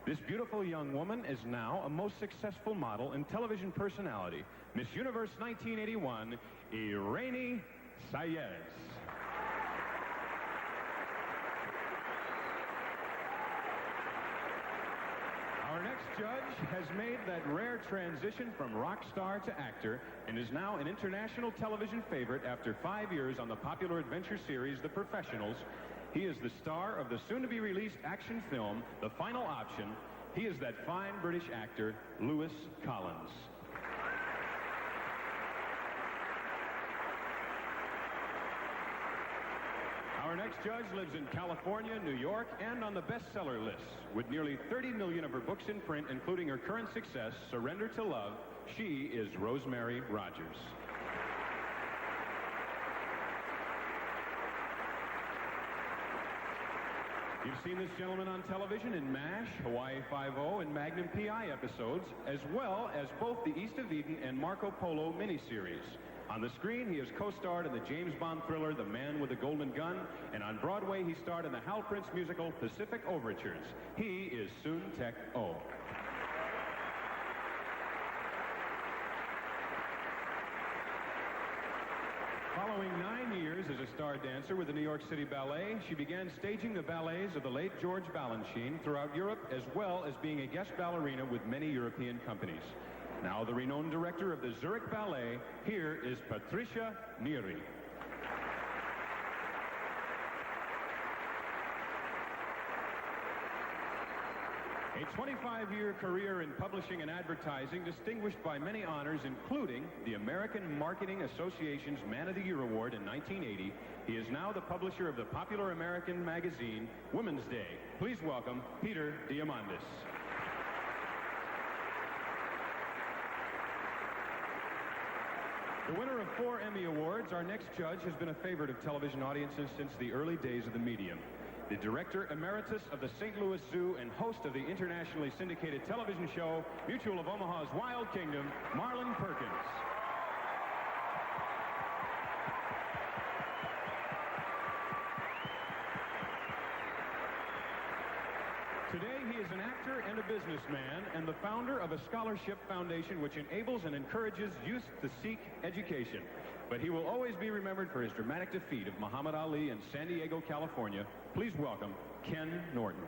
This beautiful young woman is now a most successful model and television personality, Miss Universe 1981, Irene Sayez. Our next judge has made that rare transition from rock star to actor and is now an international television favorite after 5 years on the popular adventure series The Professionals. He is the star of the soon-to-be-released action film The Final Option. He is that fine British actor, Lewis Collins. Our next judge lives in California, New York, and on the bestseller lists. With nearly 30 million of her books in print, including her current success, Surrender to Love, she is Rosemary Rogers. You've seen this gentleman on television in MASH, Hawaii Five-0, and Magnum P.I. episodes, as well as both the East of Eden and Marco Polo miniseries. On the screen, he has co-starred in the James Bond thriller The Man with the Golden Gun, and on Broadway, he starred in the Hal Prince musical Pacific Overtures. He is Soon Tech O. Following 9 years as a star dancer with the New York City Ballet, she began staging the ballets of the late George Balanchine throughout Europe, as well as being a guest ballerina with many European companies. Now the renowned director of the Zurich Ballet, here is Patricia Neri. A 25-year career in publishing and advertising distinguished by many honors, including the American Marketing Association's Man of the Year Award in 1980. He is now the publisher of the popular American magazine, Women's Day. Please welcome Peter Diamandis. The winner of 4 Emmy Awards, our next judge has been a favorite of television audiences since the early days of the medium. The director emeritus of the St. Louis Zoo and host of the internationally syndicated television show Mutual of Omaha's Wild Kingdom, Marlon Perkins. Today, he is an actor and a businessman and the founder of a scholarship foundation which enables and encourages youth to seek education. But he will always be remembered for his dramatic defeat of Muhammad Ali in San Diego, California. Please welcome Ken Norton.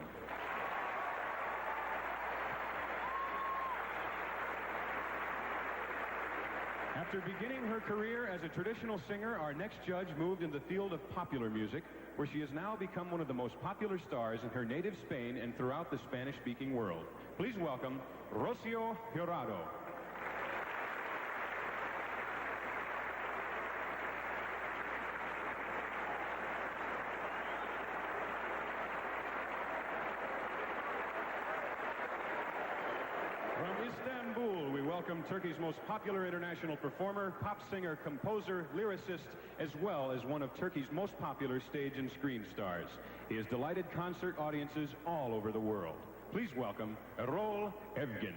After beginning her career as a traditional singer, our next judge moved in the field of popular music. where she has now become one of the most popular stars in her native Spain and throughout the Spanish-speaking world. Please welcome Rocío Jurado. From Istanbul, we welcome Turkey's most popular international performer, pop singer, composer, lyricist, as well as one of Turkey's most popular stage and screen stars. He has delighted concert audiences all over the world. Please welcome Erol Evgen.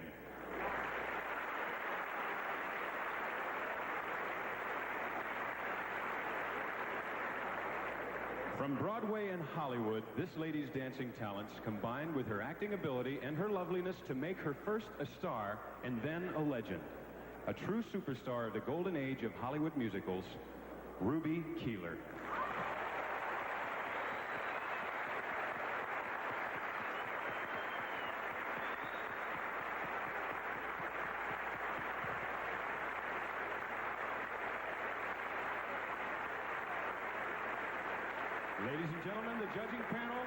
From Broadway and Hollywood, this lady's dancing talents combined with her acting ability and her loveliness to make her first a star and then a legend. A true superstar of the golden age of Hollywood musicals, Ruby Keeler. Ladies and gentlemen, the judging panel,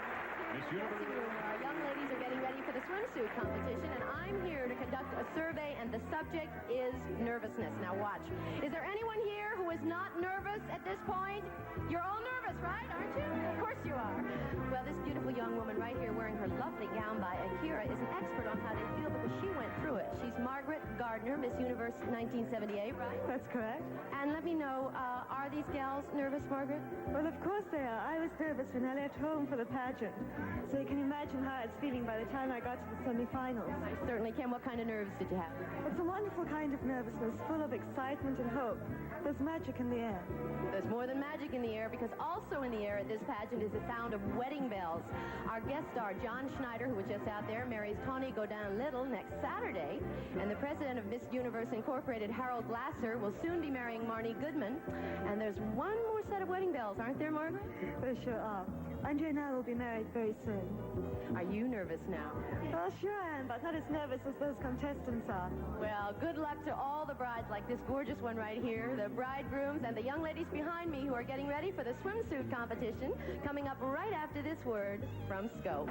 Miss Universe. Our young ladies are getting ready for the swimsuit competition, and I'm here to conduct a survey, and the subject is nervousness. Now watch. Is there anyone here who is not nervous at this point? You're all nervous, right? Aren't you? Of course you are. Well, this beautiful young woman right here wearing her lovely gown by Akira is an expert on how they feel because she went through it. She's Margaret Gardner, Miss Universe 1978, right? That's correct. And let me know, are these gals nervous, Margaret? Well, of course they are. I was nervous when I left home for the pageant. So you can imagine how it's feeling by the time I got to the semi-finals. I certainly can. What kind of nerves did you have? It's a wonderful kind of nervousness, full of excitement and hope. There's magic in the air. There's more than magic in the air, because also in the air at this pageant is the sound of wedding bells. Our guest star, John Schneider, who was just out there, marries Tawny Godin-Little next Saturday. And the president of Miss Universe Incorporated, Harold Glasser, will soon be marrying Marnie Goodman. And there's one more set of wedding bells, aren't there, Margaret? There sure are. Andre and I will be married very soon. Are you nervous now? Well, sure I am, but not as nervous as those contestants are. Well, good luck to all the brides like this gorgeous one right here, the bridegrooms, and the young ladies behind me who are getting ready for the swimsuit competition, coming up right after this word from Scope.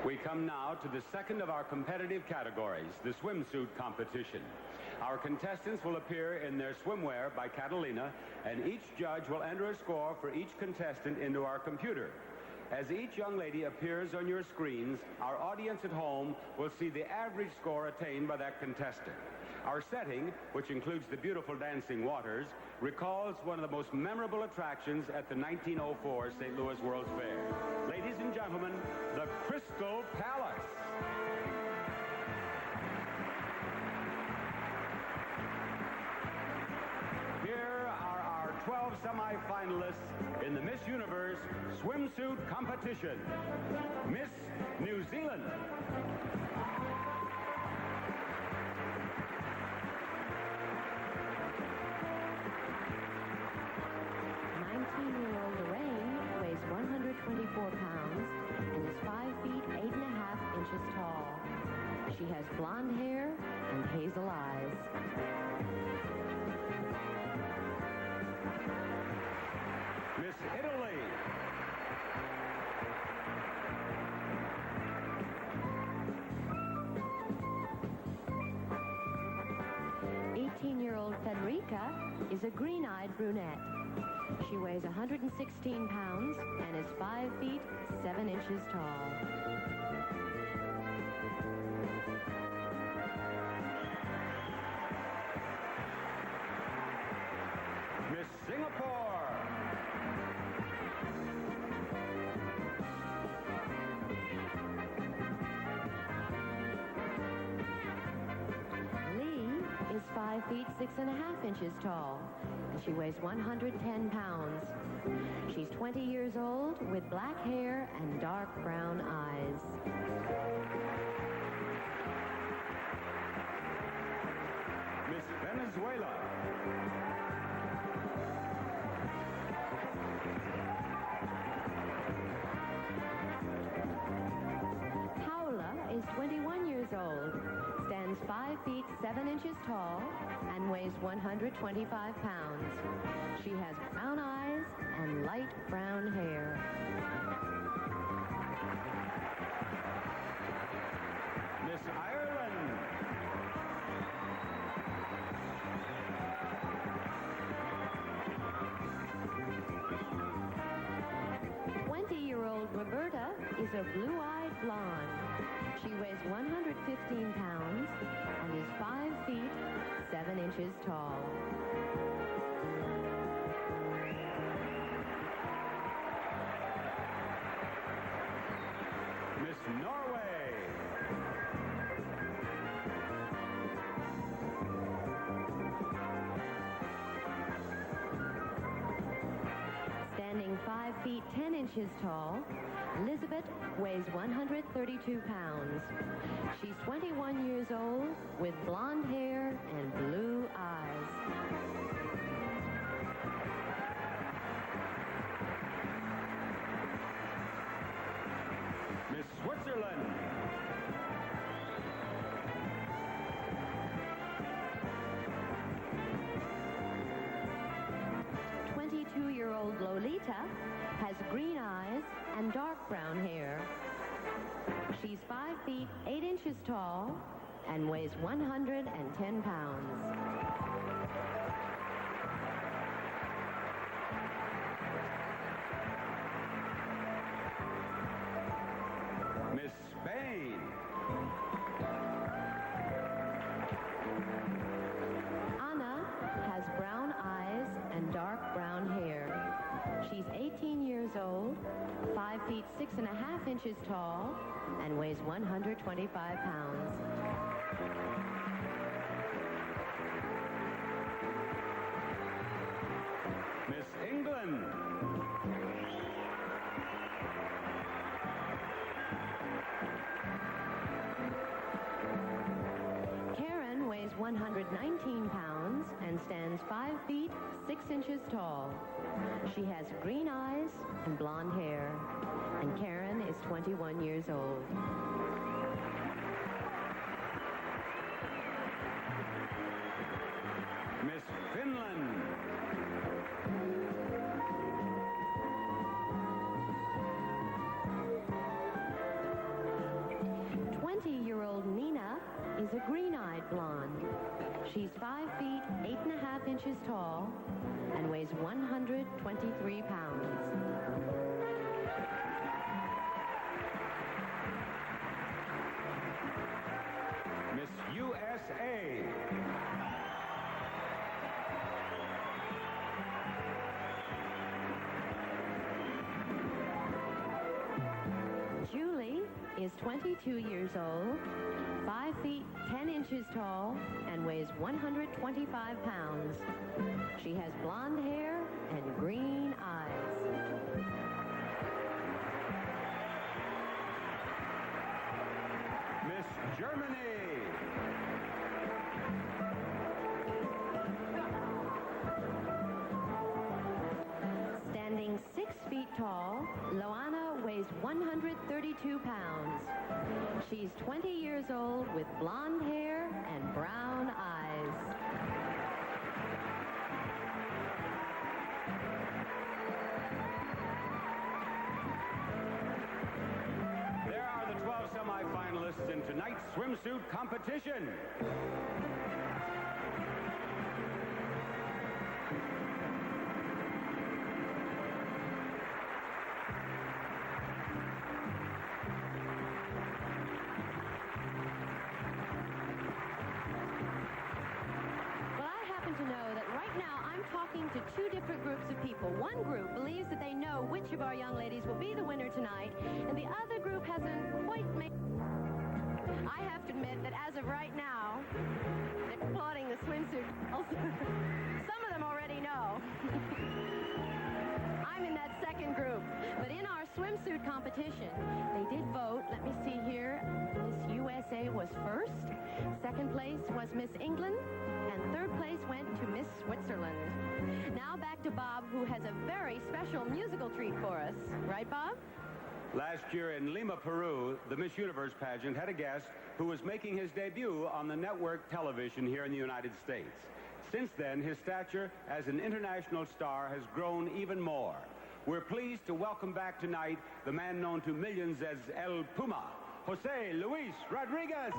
We come now to the second of our competitive categories, the swimsuit competition. Our contestants will appear in their swimwear by Catalina, and each judge will enter a score for each contestant into our computer. As each young lady appears on your screens, our audience at home will see the average score attained by that contestant. Our setting, which includes the beautiful dancing waters, recalls one of the most memorable attractions at the 1904 St. Louis World's Fair. Ladies and gentlemen, the Crystal Palace. Here are our 12 semi-finalists in the Miss Universe swimsuit competition. Miss New Zealand. Weighs 124 pounds and is 5 feet 8.5 inches tall. She has blonde hair and hazel eyes. Miss Italy. Year-old Federica is a green-eyed brunette. She weighs 116 pounds and is 5 feet 7 inches tall. Miss Singapore. Lee is 5 feet 6.5 inches tall, and she weighs 110 pounds. She's 20 years old with black hair and dark brown eyes. Miss Venezuela. Paula is 21 years old, stands 5 feet 7 inches tall and weighs 125 pounds. She has brown eyes and light brown hair. Miss Ireland. Roberta is a blue-eyed blonde. She weighs 115 pounds and is 5 feet 7 inches tall. Miss Norway. Standing 5 feet 10 inches tall, Elizabeth weighs 132 pounds. She's 21 years old with blonde hair and blue eyes. Miss Switzerland. Old Lolita has green eyes and dark brown hair. She's 5 feet 8 inches tall and weighs 110 pounds. Miss Spain. Anna has brown eyes and dark brown hair. She's 18 years old, 5 feet 6.5 inches tall, and weighs 125 pounds. Miss England. Karen weighs 119 pounds and stands 5 feet 6 inches tall. She has green eyes and blonde hair, and Karen is 21 years old. Miss Finland. 20-year-old Nina is a green-eyed blonde. She's 5 feet 8.5 inches tall and weighs 123 pounds. Miss USA. Julie is 22 years old, 5 feet 10 inches tall, and weighs 125 pounds. She has blonde hair and green eyes. Miss Germany. Standing 6 feet tall, Loana weighs 132 pounds. She's 20 years old with blonde hair and brown eyes. There are the 12 semifinalists in tonight's swimsuit competition. To know that right now I'm talking to two different groups of people. One group believes that they know which of our young ladies will be the winner tonight, and the other group hasn't quite made... I have to admit that as of right now, they're applauding the swimsuit girls. Some of them already know. I'm in that second group. But in our swimsuit competition, they did vote. Let me see here. Miss USA was first. Second place was Miss England. And third place went to Miss Switzerland. Now back to Bob, who has a very special musical treat for us. Right, Bob? Last year in Lima, Peru, the Miss Universe pageant had a guest who was making his debut on the network television here in the United States. Since then, his stature as an international star has grown even more. We're pleased to welcome back tonight the man known to millions as El Puma, Jose Luis Rodriguez.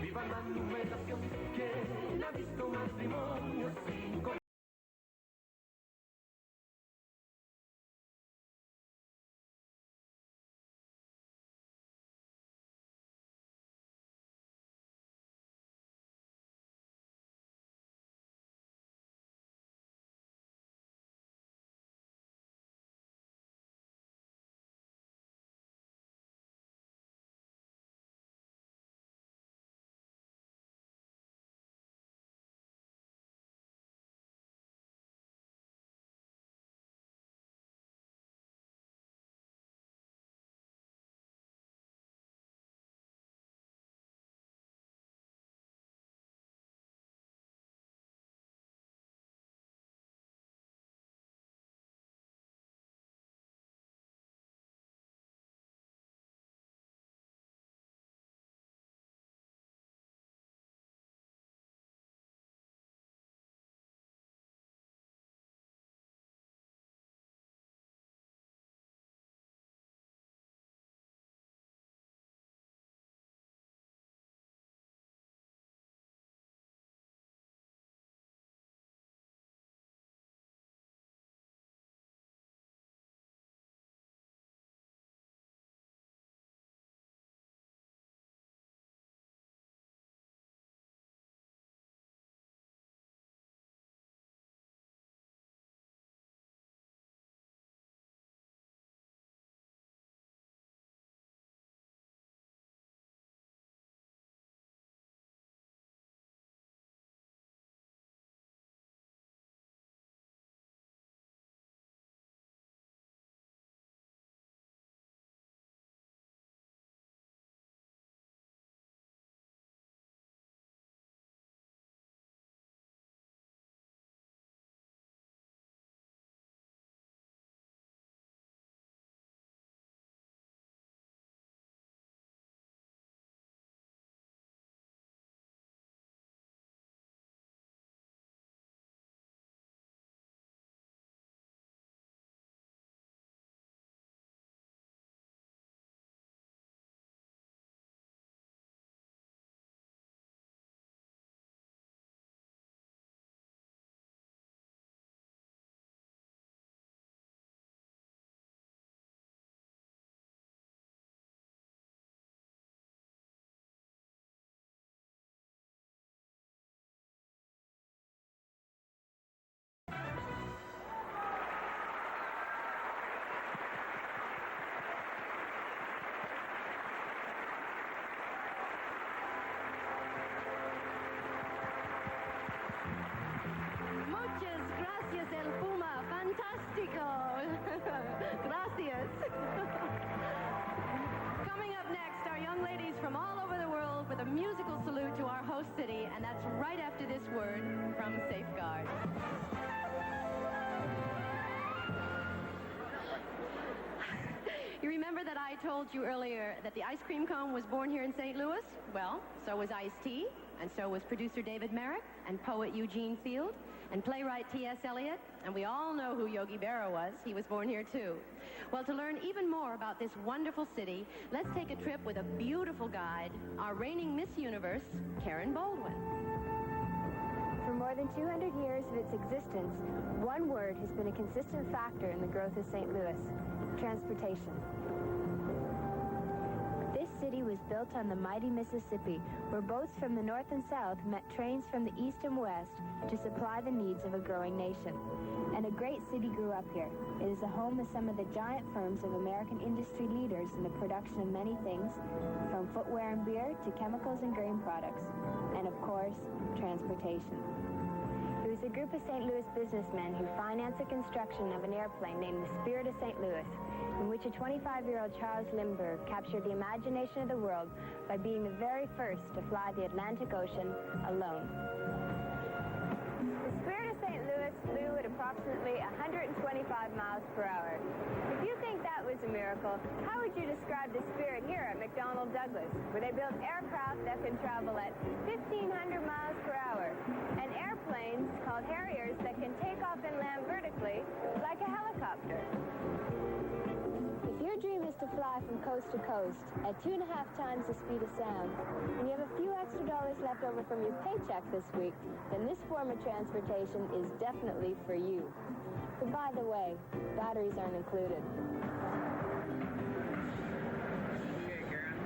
Viva la numeración, ¿quién ha visto matrimonios sin Muchas gracias, El Puma. Fantástico. Gracias. Coming up next are young ladies from all over the world with a musical salute to our host city, and that's right after this word from Safeguard. You remember that I told you earlier that the ice cream cone was born here in St. Louis? Well, so was Ice-T, and so was producer David Merrick, and poet Eugene Field, and playwright T.S. Eliot, and we all know who Yogi Berra was. He was born here too. Well, to learn even more about this wonderful city, let's take a trip with a beautiful guide, our reigning Miss Universe, Karen Baldwin. For more than 200 years of its existence, one word has been a consistent factor in the growth of St. Louis: transportation. This city was built on the mighty Mississippi, where boats from the north and south met trains from the east and west to supply the needs of a growing nation. And a great city grew up here. It is the home of some of the giant firms of American industry leaders in the production of many things, from footwear and beer to chemicals and grain products. And of course, transportation. It was a group of St. Louis businessmen who financed the construction of an airplane named the Spirit of St. Louis, in which a 25-year-old Charles Lindbergh captured the imagination of the world by being the very first to fly the Atlantic Ocean alone. miles per hour. If you think that was a miracle, how would you describe the spirit here at McDonnell Douglas, where they build aircraft that can travel at 1,500 miles per hour, and airplanes called Harriers that can take off and land vertically like a helicopter? If your dream is to fly from coast to coast at 2.5 times the speed of sound, and you have a few extra dollars left over from your paycheck this week, then this form of transportation is definitely for you. But by the way, batteries aren't included. Okay, Karen.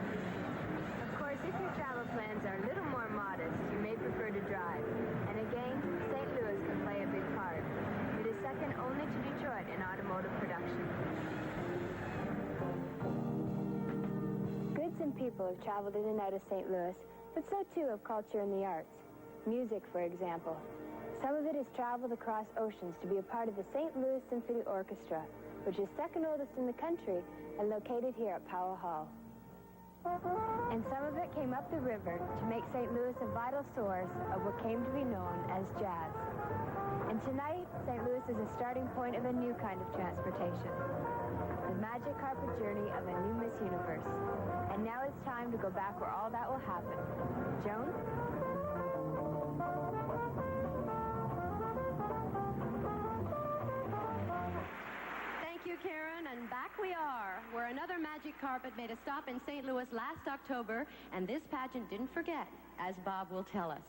Of course, if your travel plans are a little more modest, you may prefer to drive. And again, St. Louis can play a big part. It is second only to Detroit in automotive production. Goods and people have traveled in and out of St. Louis, but so too have culture and the arts. Music, for example. Some of it has traveled across oceans to be a part of the St. Louis Symphony Orchestra, which is second oldest in the country and located here at Powell Hall. And some of it came up the river to make St. Louis a vital source of what came to be known as jazz. And tonight, St. Louis is a starting point of a new kind of transportation. The magic carpet journey of a new Miss Universe. And now it's time to go back where all that will happen. Joan? Thank you, Karen, and back we are, where another magic carpet made a stop in St. Louis last October, and this pageant didn't forget, as Bob will tell us.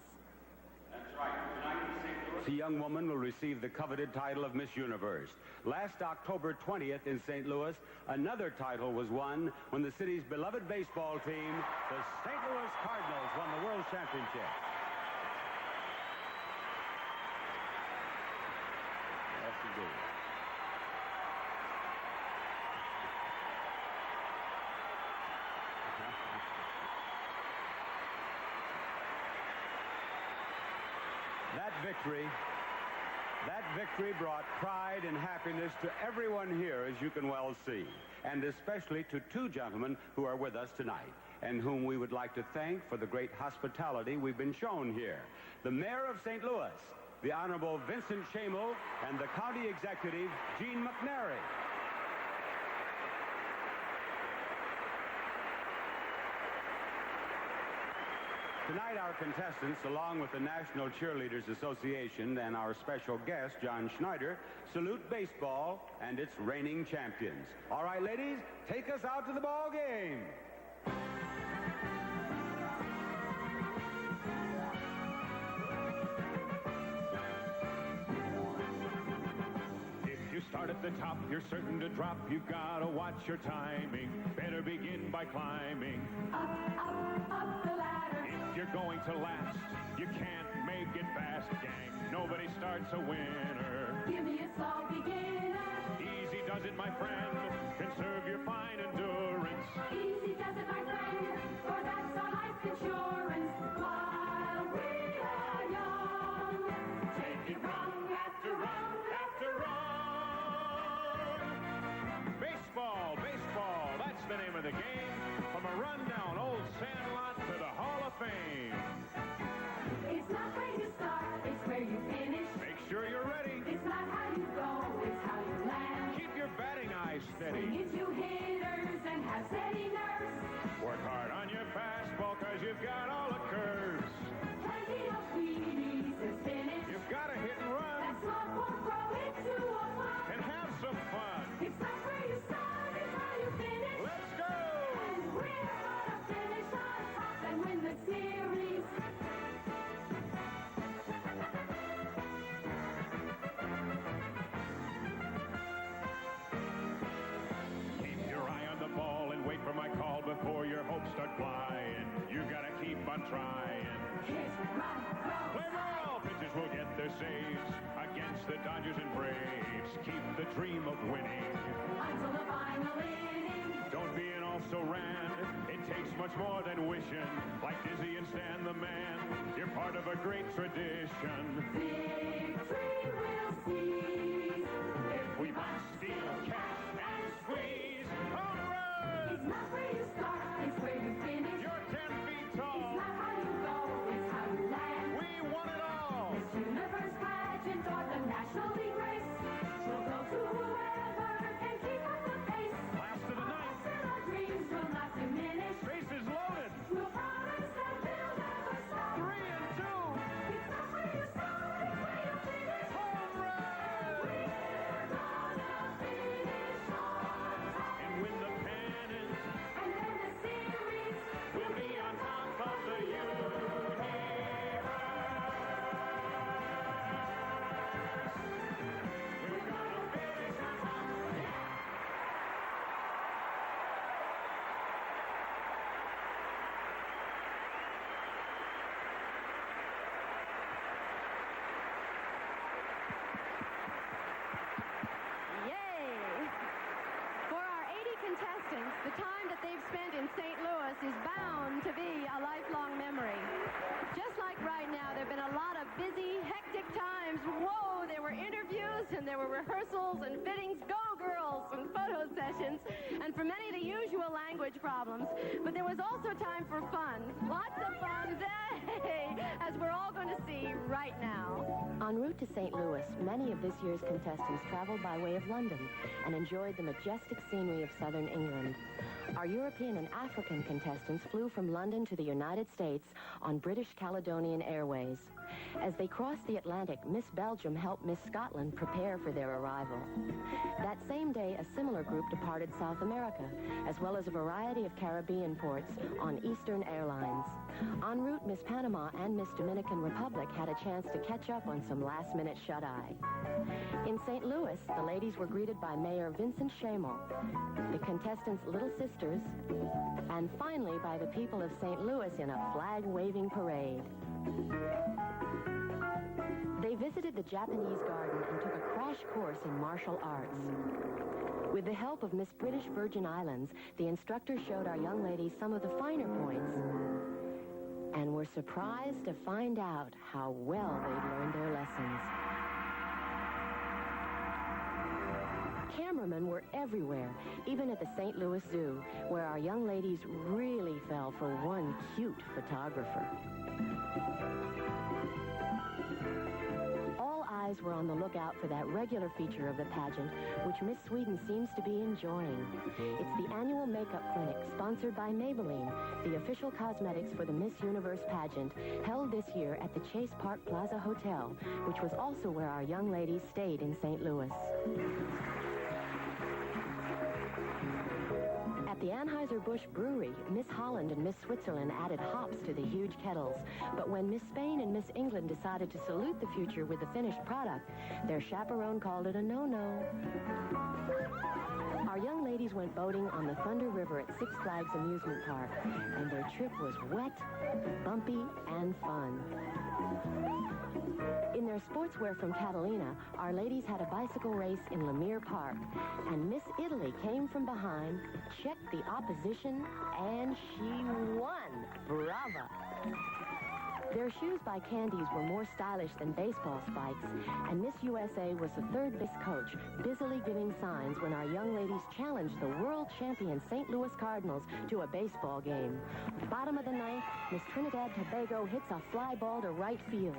That's right. Tonight in St. Louis, a young woman will receive the coveted title of Miss Universe. Last October 20th in St. Louis, another title was won when the city's beloved baseball team, the St. Louis Cardinals, won the World Championship. Yes, indeed. That victory brought pride and happiness to everyone here, as you can well see, and especially to two gentlemen who are with us tonight, and whom we would like to thank for the great hospitality we've been shown here. The Mayor of St. Louis, the Honorable Vincent Shamel, and the County Executive, Gene McNary. Tonight, our contestants, along with the National Cheerleaders Association and our special guest, John Schneider, salute baseball and its reigning champions. All right, ladies, take us out to the ball game. If you start at the top, you're certain to drop. You've got to watch your timing. Better begin by climbing. Up, up, up the ladder. If you're going to last, you can't make it fast, gang. Nobody starts a winner. Give me a slow beginner. Easy does it, my friend. Conserve your fine endurance. Easy does it, my friend, for that's our life insurance. While we are young, take it rung after rung after rung. Baseball, baseball, that's the name of the game. From a rundown old sandlot to the Hall of Fame. It's not where you start, it's where you finish. Make sure you're ready. It's not how you go, it's how you land. Keep your batting eyes steady. Swing it to hitters and have steady nerves. Work hard on your fastball, cause you've got all the curves. Plenty of squeeze and spinach. You've got to hit and run. That slump won't grow into a plum. And have some fun. It's not where you start, it's how you finish. Let's go! And we're gonna finish on top and win the series. Keep your eye on the ball and wait for my call before your hopes start flying. You gotta keep on trying. Hit, run, throw, Play ball! Pitchers will get their saves against the Dodgers and Braves. Keep the dream of winning. until the final inning. Don't be an also-ran. It takes much more than wishing. Like Dizzy and Stan the Man, you're part of a great tradition. Victory will seize If we punch, steal, catch, and squeeze. Home run! It's not where you start, it's where you finish. You're 10 feet It's tall. not how you go, it's how you land. We won it all. This universe pageant or the National League race will go to whoever and there were rehearsals and fittings, go girls, and photo sessions, and for many the usual language problems. But there was also time for fun. Lots of fun, as we're all going to see right now. En route to St. Louis, many of this year's contestants traveled by way of London and enjoyed the majestic scenery of southern England. Our European and African contestants flew from London to the United States on British Caledonian Airways. As they crossed the Atlantic, Miss Belgium helped Miss Scotland prepare for their arrival. That same day, a similar group departed South America, as well as a variety of Caribbean ports on Eastern Airlines. En route, Miss Panama and Miss Dominican Republic had a chance to catch up on some last-minute shut-eye. In St. Louis, the ladies were greeted by Mayor Vincent Chamel, the contestants' little sisters, and finally by the people of St. Louis in a flag-waving parade. They visited the Japanese garden and took a crash course in martial arts. With the help of Miss British Virgin Islands, the instructor showed our young ladies some of the finer points and were surprised to find out how well they'd learned their lessons. Cameramen were everywhere, even at the St. Louis Zoo, where our young ladies really fell for one cute photographer. All eyes were on the lookout for that regular feature of the pageant, which Miss Sweden seems to be enjoying. It's the annual makeup clinic sponsored by Maybelline, the official cosmetics for the Miss Universe pageant, held this year at the Chase Park Plaza Hotel, which was also where our young ladies stayed in St. Louis. At the Anheuser-Busch Brewery, Miss Holland and Miss Switzerland added hops to the huge kettles. But when Miss Spain and Miss England decided to salute the future with the finished product, their chaperone called it a no-no. Our young ladies went boating on the Thunder River at Six Flags Amusement Park, and their trip was wet, bumpy, and fun. In their sportswear from Catalina, our ladies had a bicycle race in Lemire Park, and Miss Italy came from behind, checked the opposition, and she won. Brava! Their shoes by Candies were more stylish than baseball spikes, and Miss USA was the third base coach, busily giving signs when our young ladies challenged the world champion St. Louis Cardinals to a baseball game. Bottom of the ninth, Miss Trinidad Tobago hits a fly ball to right field.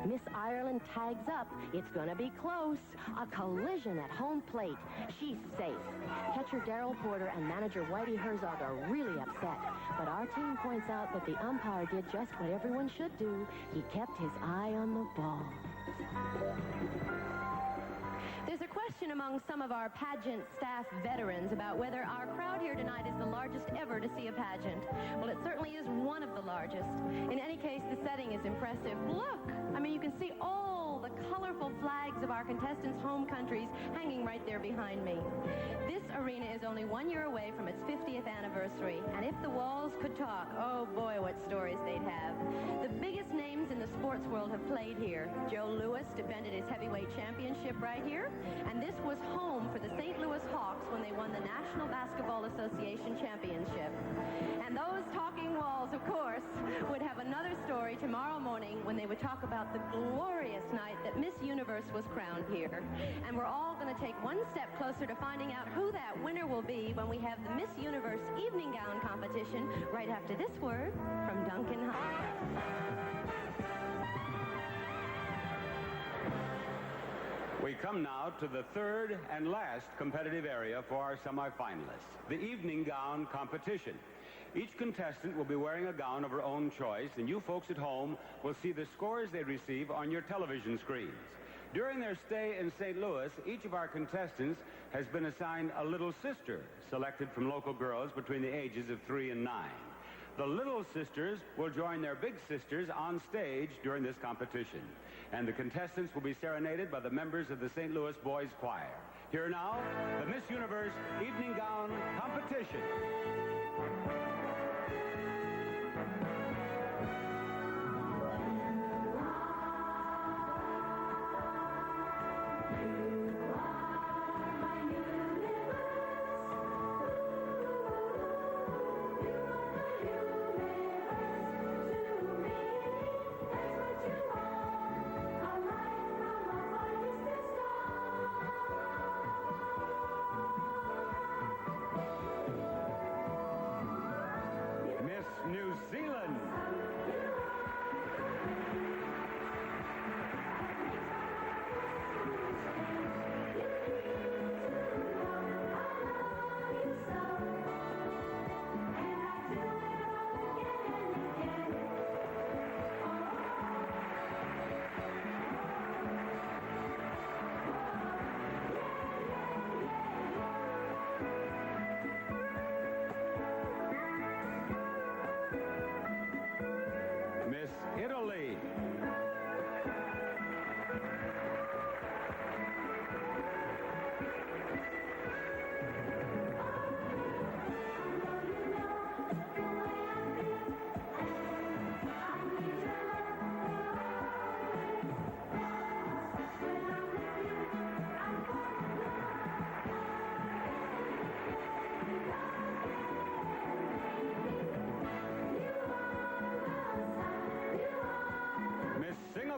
Miss Ireland tags up. It's gonna be close. A collision at home plate. She's safe. Catcher Darrell Porter and manager Whitey Herzog are really upset, but our team points out that the umpire did just what everyone should do. He kept his eye on the ball. There's a question among some of our pageant staff veterans about whether our crowd here tonight is the largest ever to see a pageant. Well, it certainly is one of the largest. In any case, the setting is impressive. Look! I mean, you can see all the colorful flags of our contestants' home countries hanging right there behind me. This arena is only 1 year away from its 50th anniversary, and if the walls could talk, oh boy, what stories they'd have. The biggest names in the sports world have played here. Joe Louis defended his heavyweight championship right here, and this was home for the St. Louis Hawks when they won the National Basketball Association championship. And those talking walls, of course, would have another story tomorrow morning when they would talk about the glorious night that Miss Universe was crowned here. And we're all going to take one step closer to finding out who that winner will be when we have the Miss Universe evening gown competition right after this word from Duncan Hines. We come now to the third and last competitive area for our semifinalists, the evening gown competition. Each contestant will be wearing a gown of her own choice, and you folks at home will see the scores they receive on your television screens. During their stay in St. Louis, each of our contestants has been assigned a little sister, selected from local girls between the ages of 3 and 9. The little sisters will join their big sisters on stage during this competition, and the contestants will be serenaded by the members of the St. Louis Boys Choir. Here now, the Miss Universe Evening Gown Competition.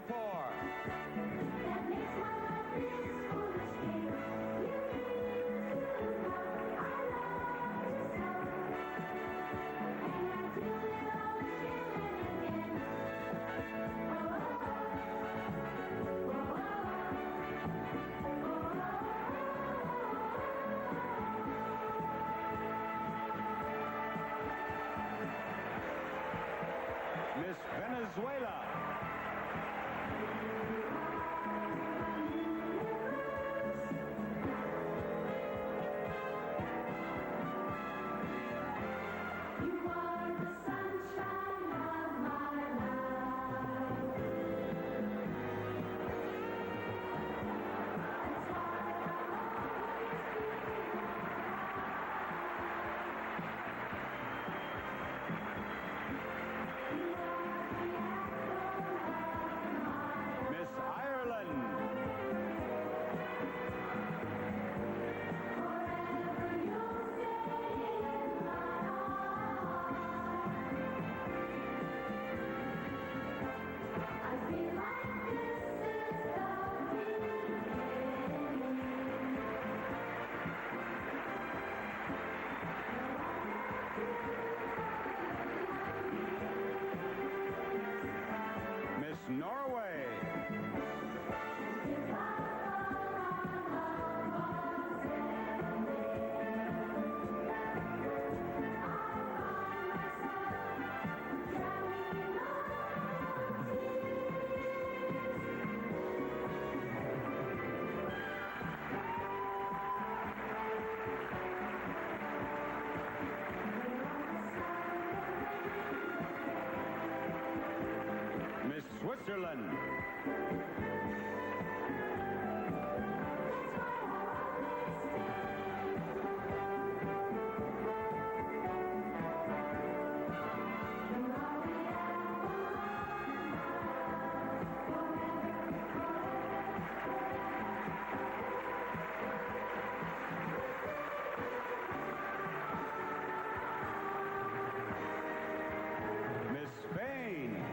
Singapore. Miss Venezuela. Miss Ireland. Miss Norway. Miss Switzerland. Miss Spain.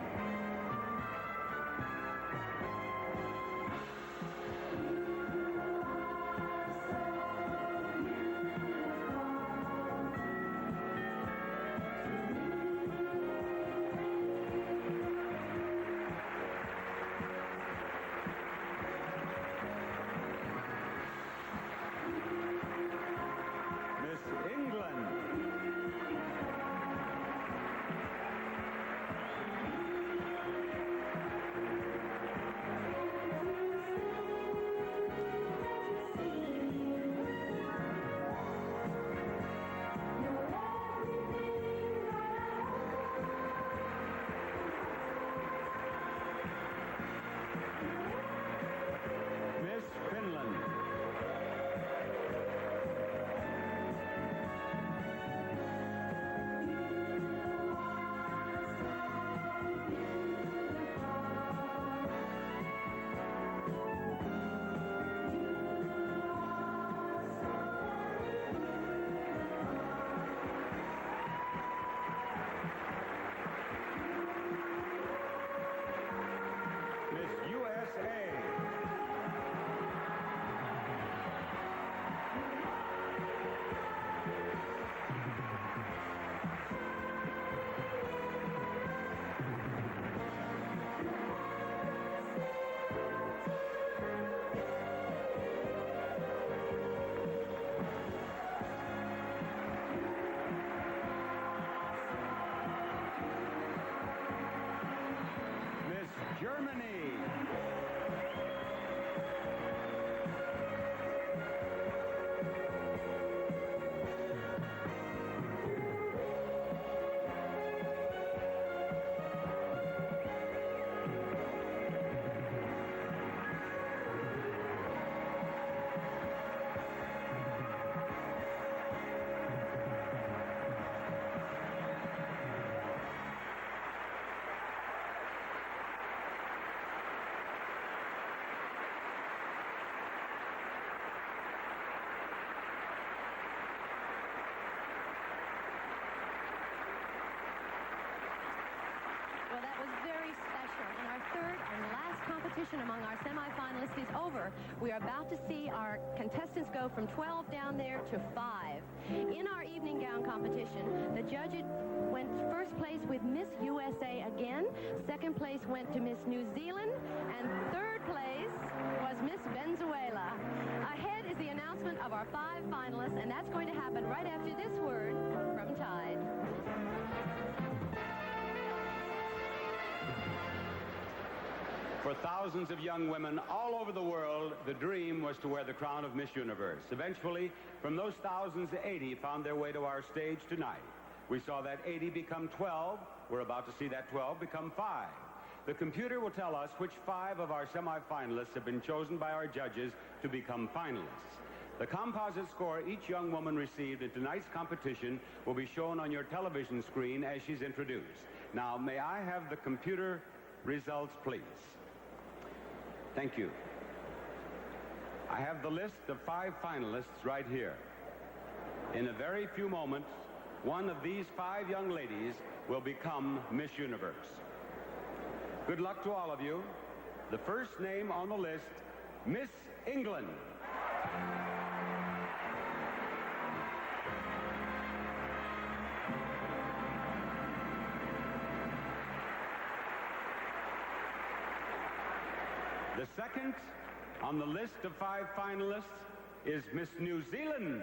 competition among our semifinalists is over. We are about to see our contestants go from 12 down there to 5. In our evening gown competition, the judges went first place with Miss USA again, second place went to Miss New Zealand, and third place was Miss Venezuela. Ahead is the announcement of our 5 finalists, and that's going to happen right after this word from Tide. For thousands of young women all over the world, the dream was to wear the crown of Miss Universe. Eventually, from those thousands, 80 found their way to our stage tonight. We saw that 80 become 12. We're about to see that 12 become 5. The computer will tell us which 5 of our semifinalists have been chosen by our judges to become finalists. The composite score each young woman received in tonight's competition will be shown on your television screen as she's introduced. Now, may I have the computer results, please? Thank you. I have the list of 5 finalists right here. In a very few moments, one of these 5 young ladies will become Miss Universe. Good luck to all of you. The first name on the list, Miss England. The second on the list of 5 finalists is Miss New Zealand.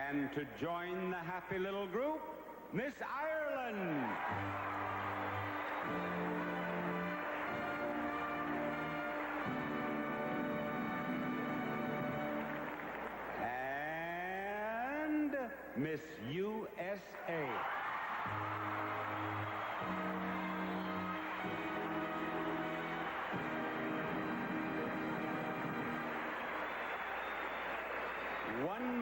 And to join the happy little group, Miss Ireland. And Miss USA. One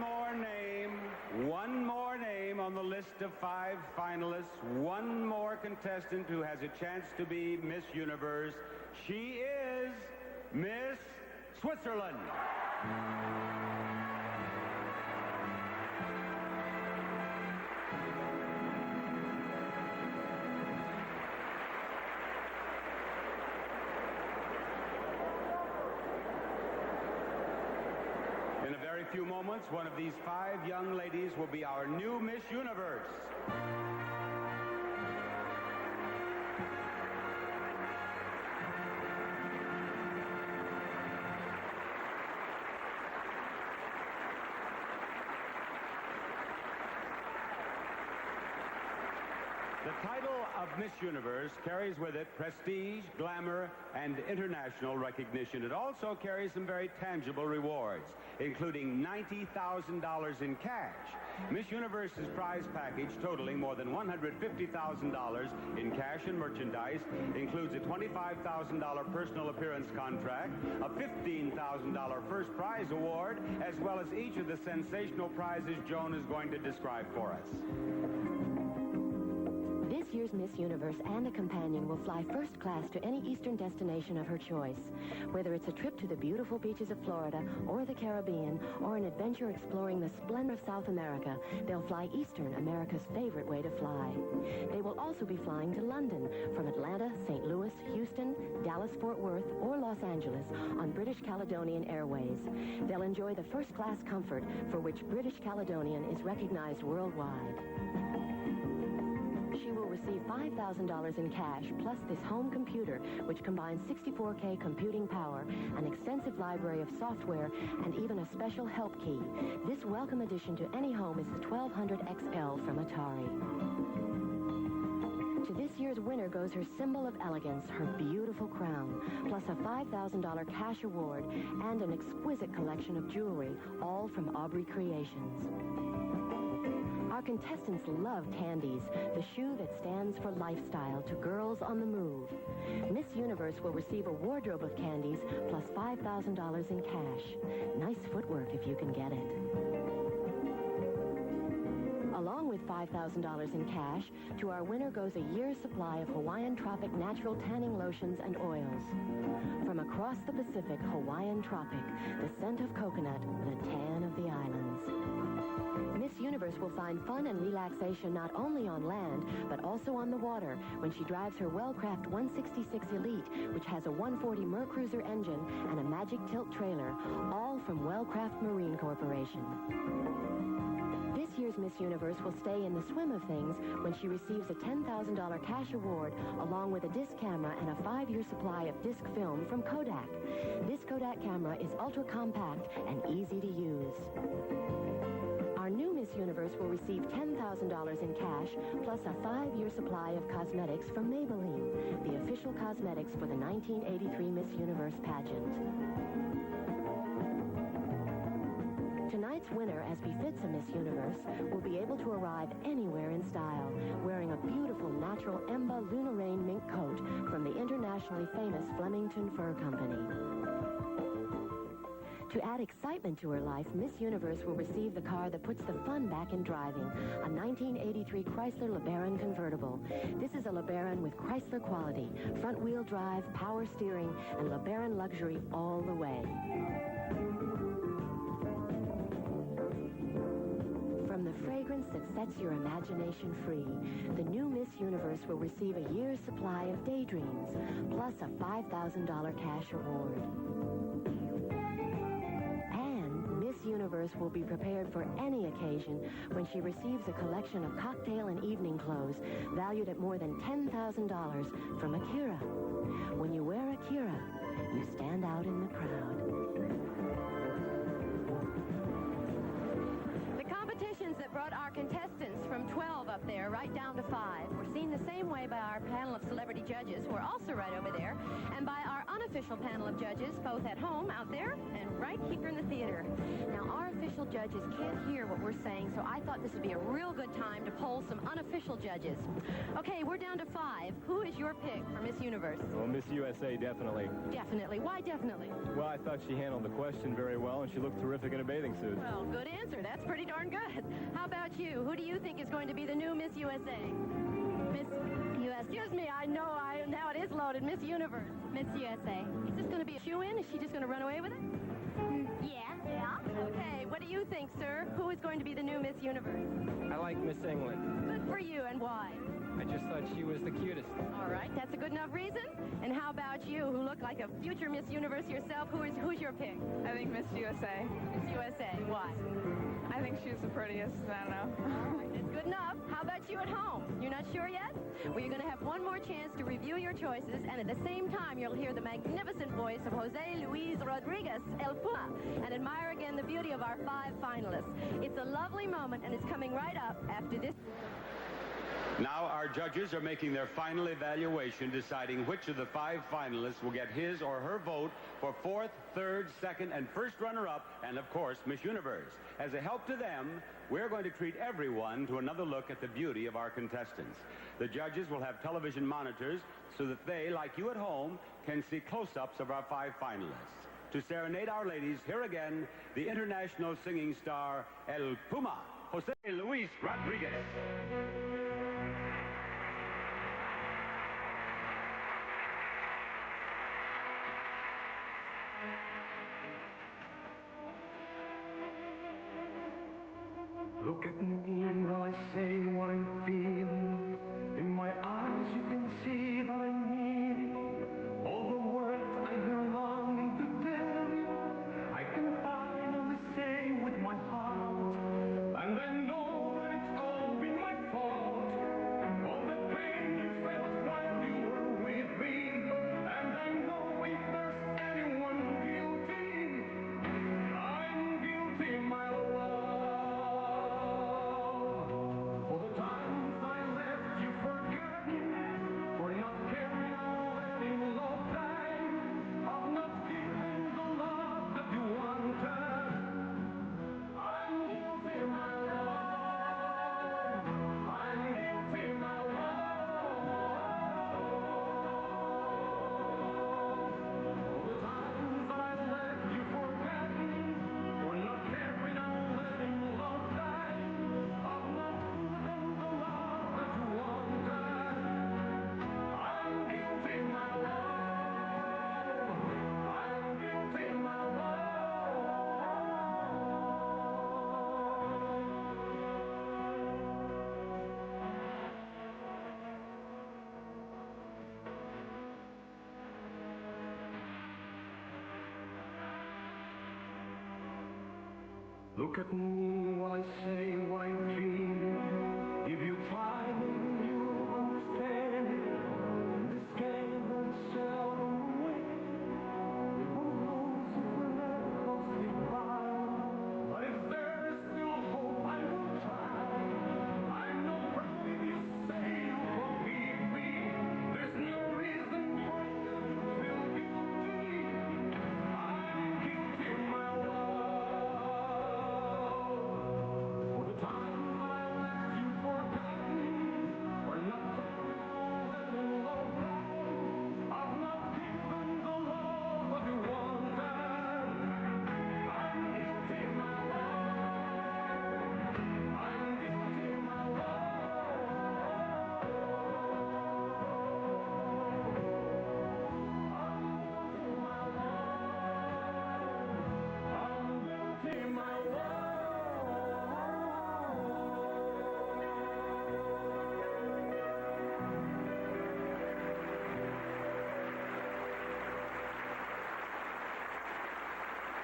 more name on the list of 5 finalists. One more contestant who has a chance to be Miss Universe. She is Miss Switzerland. In a very few moments, one of these 5 young ladies will be our new Miss Universe. The title of Miss Universe carries with it prestige, glamour, and international recognition. It also carries some very tangible rewards, including $90,000 in cash. Miss Universe's prize package, totaling more than $150,000 in cash and merchandise, includes a $25,000 personal appearance contract, a $15,000 first prize award, as well as each of the sensational prizes Joan is going to describe for us. This year's Miss Universe and a companion will fly first class to any Eastern destination of her choice. Whether it's a trip to the beautiful beaches of Florida or the Caribbean or an adventure exploring the splendor of South America, they'll fly Eastern, America's favorite way to fly. They will also be flying to London from Atlanta, St. Louis, Houston, Dallas-Fort Worth, or Los Angeles on British Caledonian Airways. They'll enjoy the first-class comfort for which British Caledonian is recognized worldwide. She will receive $5,000 in cash, plus this home computer, which combines 64K computing power, an extensive library of software, and even a special help key. This welcome addition to any home is the 1200 XL from Atari. To this year's winner goes her symbol of elegance, her beautiful crown, plus a $5,000 cash award and an exquisite collection of jewelry, all from Aubrey Creations. Our contestants love Tandy's, the shoe that stands for lifestyle to girls on the move. Miss Universe will receive a wardrobe of candies plus $5,000 in cash. Nice footwork if you can get it. Along with $5,000 in cash, to our winner goes a year's supply of Hawaiian Tropic natural tanning lotions and oils. From across the Pacific, Hawaiian Tropic, the scent of coconut, the tan of the islands. Miss Universe will find fun and relaxation not only on land, but also on the water when she drives her Wellcraft 166 Elite, which has a 140 Mercruiser engine and a magic tilt trailer, all from Wellcraft Marine Corporation. This year's Miss Universe will stay in the swim of things when she receives a $10,000 cash award along with a disc camera and a 5-year supply of disc film from Kodak. This Kodak camera is ultra compact and easy to use. Our new Miss Universe will receive $10,000 in cash plus a 5-year supply of cosmetics from Maybelline, the official cosmetics for the 1983 Miss Universe pageant. Tonight's winner, as befits a Miss Universe, will be able to arrive anywhere in style, wearing a beautiful natural Emba Luna Rain mink coat from the internationally famous Flemington Fur Company. To add excitement to her life, Miss Universe will receive the car that puts the fun back in driving, a 1983 Chrysler LeBaron convertible. This is a LeBaron with Chrysler quality, front-wheel drive, power steering, and LeBaron luxury all the way. From the fragrance that sets your imagination free, the new Miss Universe will receive a year's supply of daydreams, plus a $5,000 cash award. Miss Universe will be prepared for any occasion when she receives a collection of cocktail and evening clothes valued at more than $10,000 from Akira. When you wear Akira, you stand out in the crowd. The competitions that brought our contestants from 12 up there right down to 5 were seen the same way by our panel of celebrity judges, who are also right over there, and by our unofficial panel of judges, both at home out there and right here in the theater. Now, our official judges can't hear what we're saying, so I thought this would be a real good time to poll some unofficial judges. Okay, we're down to 5. Who is your pick for Miss Universe? Well, Miss USA, definitely. Definitely. Why definitely? Well, I thought she handled the question very well, and she looked terrific in a bathing suit. Well, good answer. That's pretty darn good. How about you? Who do you think is going to be the new Miss USA? Miss USA. Excuse me, now it is loaded. Miss Universe. Miss USA. Is this going to be a shoe-in? Is she just going to run away with it? Yeah. Yeah? Okay, what do you think, sir? Who is going to be the new Miss Universe? I like Miss England. Good for you, and why? I just thought she was the cutest. All right, that's a good enough reason. And how about you, who look like a future Miss Universe yourself? Who's your pick? I think Miss USA. Miss USA. Why? I think she's the prettiest. I don't know. All right, that's good enough. How about you at home? You're not sure yet? Well, you're going to have one more chance to review your choices, and at the same time, you'll hear the magnificent voice of Jose Luis Rodriguez, El Puma, and admire again the beauty of our 5 finalists. It's a lovely moment, and it's coming right up after this. Now our judges are making their final evaluation, deciding which of the 5 finalists will get his or her vote for 4th, 3rd, 2nd, and 1st runner-up, and of course, Miss Universe. As a help to them, we're going to treat everyone to another look at the beauty of our contestants. The judges will have television monitors so that they, like you at home, can see close-ups of our 5 finalists. To serenade our ladies, here again, the international singing star, El Puma, Jose Luis Rodriguez. Look at me while I say what I'm feeling. In my eyes you can see that I need all the words I've been longing to tell you. I can finally say with my heart, and I know that it's all been my fault. Look at me while I say white dream. If you try, then you'll understand. This game will seldom win. Who knows if we'll ever close goodbye? But if there's still hope, I will try. I'm no proud if you say you forgive me. There's no reason for you to feel guilty. I'm guilty, my love. For the times I left you forgotten were not so long and love gone. I've not given the love that you wanted. I'm guilty, my love. I'm guilty, my love. I'm guilty, my love. I'm guilty, my love.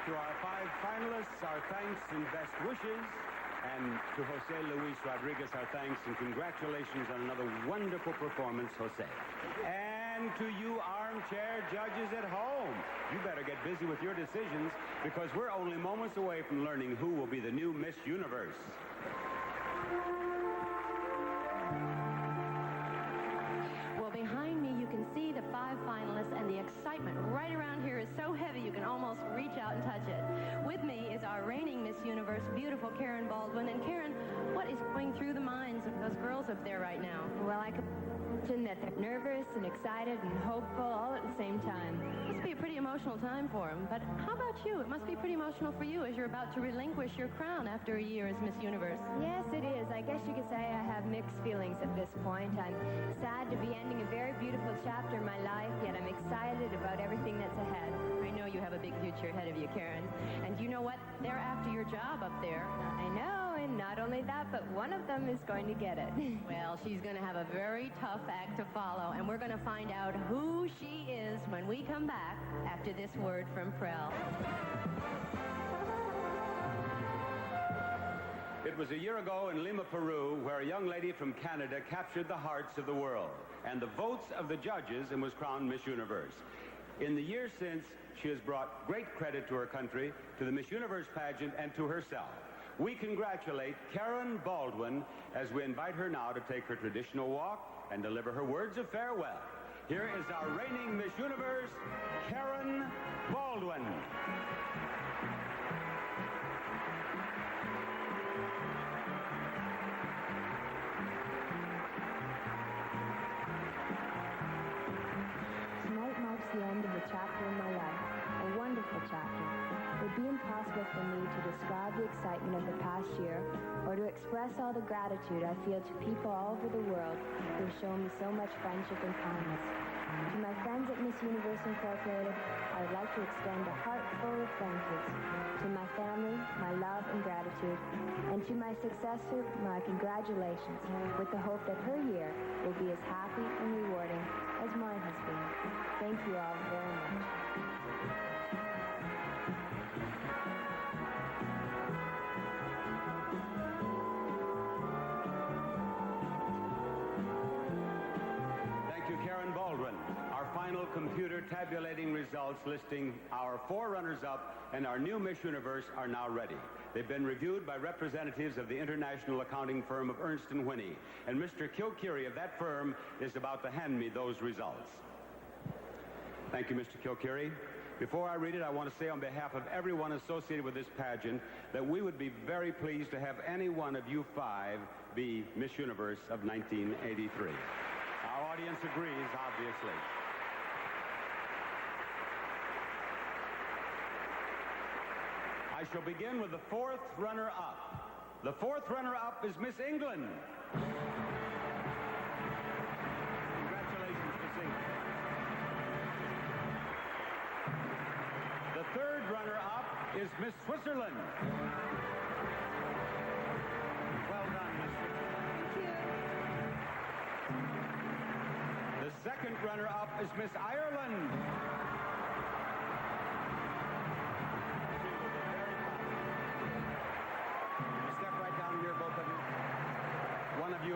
To our 5 finalists, our thanks and best wishes. And to Jose Luis Rodriguez, our thanks and congratulations on another wonderful performance, Jose. And to you armchair judges at home, you better get busy with your decisions because we're only moments away from learning who will be the new Miss Universe. Well, behind me, you can see the 5 finalists, and the excitement right around here is so heavy you can almost reach out and touch it. With me is our reigning Miss Universe, beautiful Karen Baldwin. And Karen, what is going through the minds of those girls up there right now? Well, I can imagine that they're nervous and excited and hopeful all at the same time. It must be a pretty emotional time for them. But how about you? It must be pretty emotional for you as you're about to relinquish your crown after a year as Miss Universe. Yes, it is. I guess you could say I have mixed feelings at this point. I'm sad to be ending a very beautiful chapter in my life, yet I'm excited about everything that's ahead. I know you have a big future ahead of you, Karen. And you know what? They're after your job up there. I know, and not only that, but one of them is going to get it. Well, she's going to have a very tough act to follow, and we're going to find out who she is when we come back after this word from Prel. It was a year ago in Lima, Peru, where a young lady from Canada captured the hearts of the world and the votes of the judges and was crowned Miss Universe. In the years since, she has brought great credit to her country, to the Miss Universe pageant, and to herself. We congratulate Karen Baldwin as we invite her now to take her traditional walk and deliver her words of farewell. Here is our reigning Miss Universe, Karen Baldwin. Tonight marks the end of a chapter in my life, a wonderful chapter. It would be impossible for me to describe the excitement of the past year or to express all the gratitude I feel to people all over the world who have shown me so much friendship and kindness. To my friends at Miss Universe Incorporated, I would like to extend a heart full of thank yous. To my family, my love and gratitude. And to my successor, my congratulations, with the hope that her year will be as happy and rewarding as mine has been. Thank you all very much. Thank you, Karen Baldwin. Our final computer tabulating results listing our 4 runners-up and our new Miss Universe are now ready. They've been reviewed by representatives of the international accounting firm of Ernst & Whinney, and Mr. Kilkeary of that firm is about to hand me those results. Thank you, Mr. Kilkeary. Before I read it, I want to say on behalf of everyone associated with this pageant that we would be very pleased to have any one of you 5 be Miss Universe of 1983. Our audience agrees, obviously. I shall begin with the 4th runner-up. The 4th runner-up is Miss England. Congratulations, Miss England. The 3rd runner-up is Miss Switzerland. Well done, Miss Switzerland. The 2nd runner-up is Miss Ireland.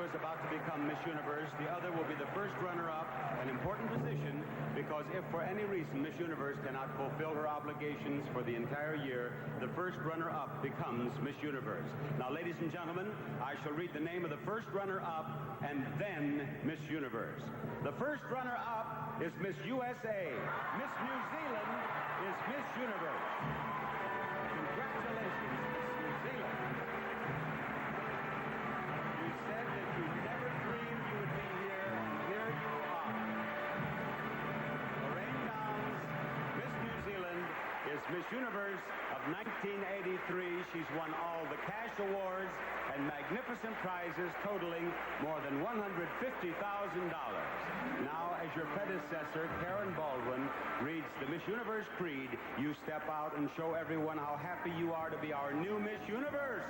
who is about to become Miss Universe. The other will be the first runner-up, an important position, because if for any reason Miss Universe cannot fulfill her obligations for the entire year, the first runner-up becomes Miss Universe. Now, ladies and gentlemen, I shall read the name of the first runner-up and then Miss Universe. The first runner-up is Miss USA. Miss New Zealand is Miss Universe. Congratulations, Miss New Zealand. You said that you never dreamed you would be here, and here you are. Lorraine Downs, Miss New Zealand, is Miss Universe of 1983. She's won all the cash awards and magnificent prizes totaling more than $150,000. Now, as your predecessor, Karen Baldwin, reads the Miss Universe Creed, you step out and show everyone how happy you are to be our new Miss Universe.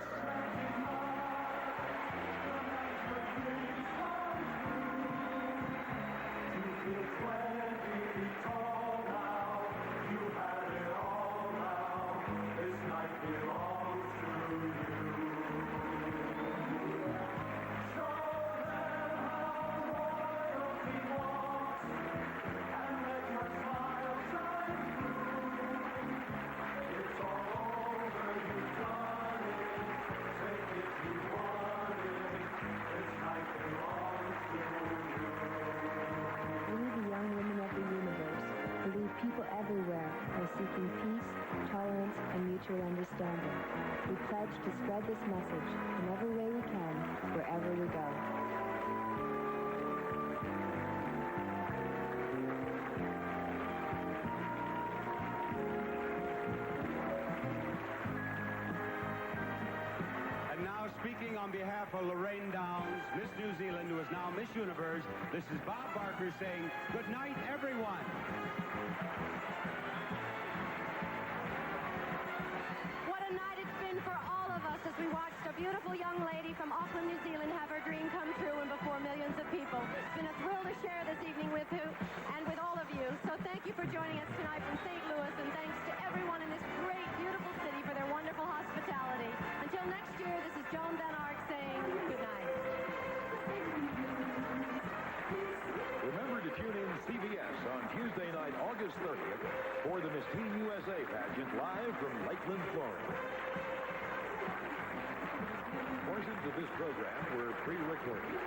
People everywhere are seeking peace, tolerance, and mutual understanding. We pledge to spread this message in every way we can, wherever we go. And now, speaking on behalf of Lorraine Downs, Miss New Zealand, who is now Miss Universe, this is Bob Barker saying, good night, everyone. What a night it's been for all of us as we watched a beautiful young lady from Auckland, New Zealand have her dream come true and before millions of people. It's been a thrill to share this evening with you and with all of you. So thank you for joining us tonight from St. Louis, and thanks to everyone in this great, beautiful city for their wonderful hospitality. Until next year, this is Joan Van Ark saying good night. Remember to tune in CBS on Tuesday night, August 30th, for the Miss Teen USA pageant live from Lakeland, Florida. Portions of this program were pre-recorded.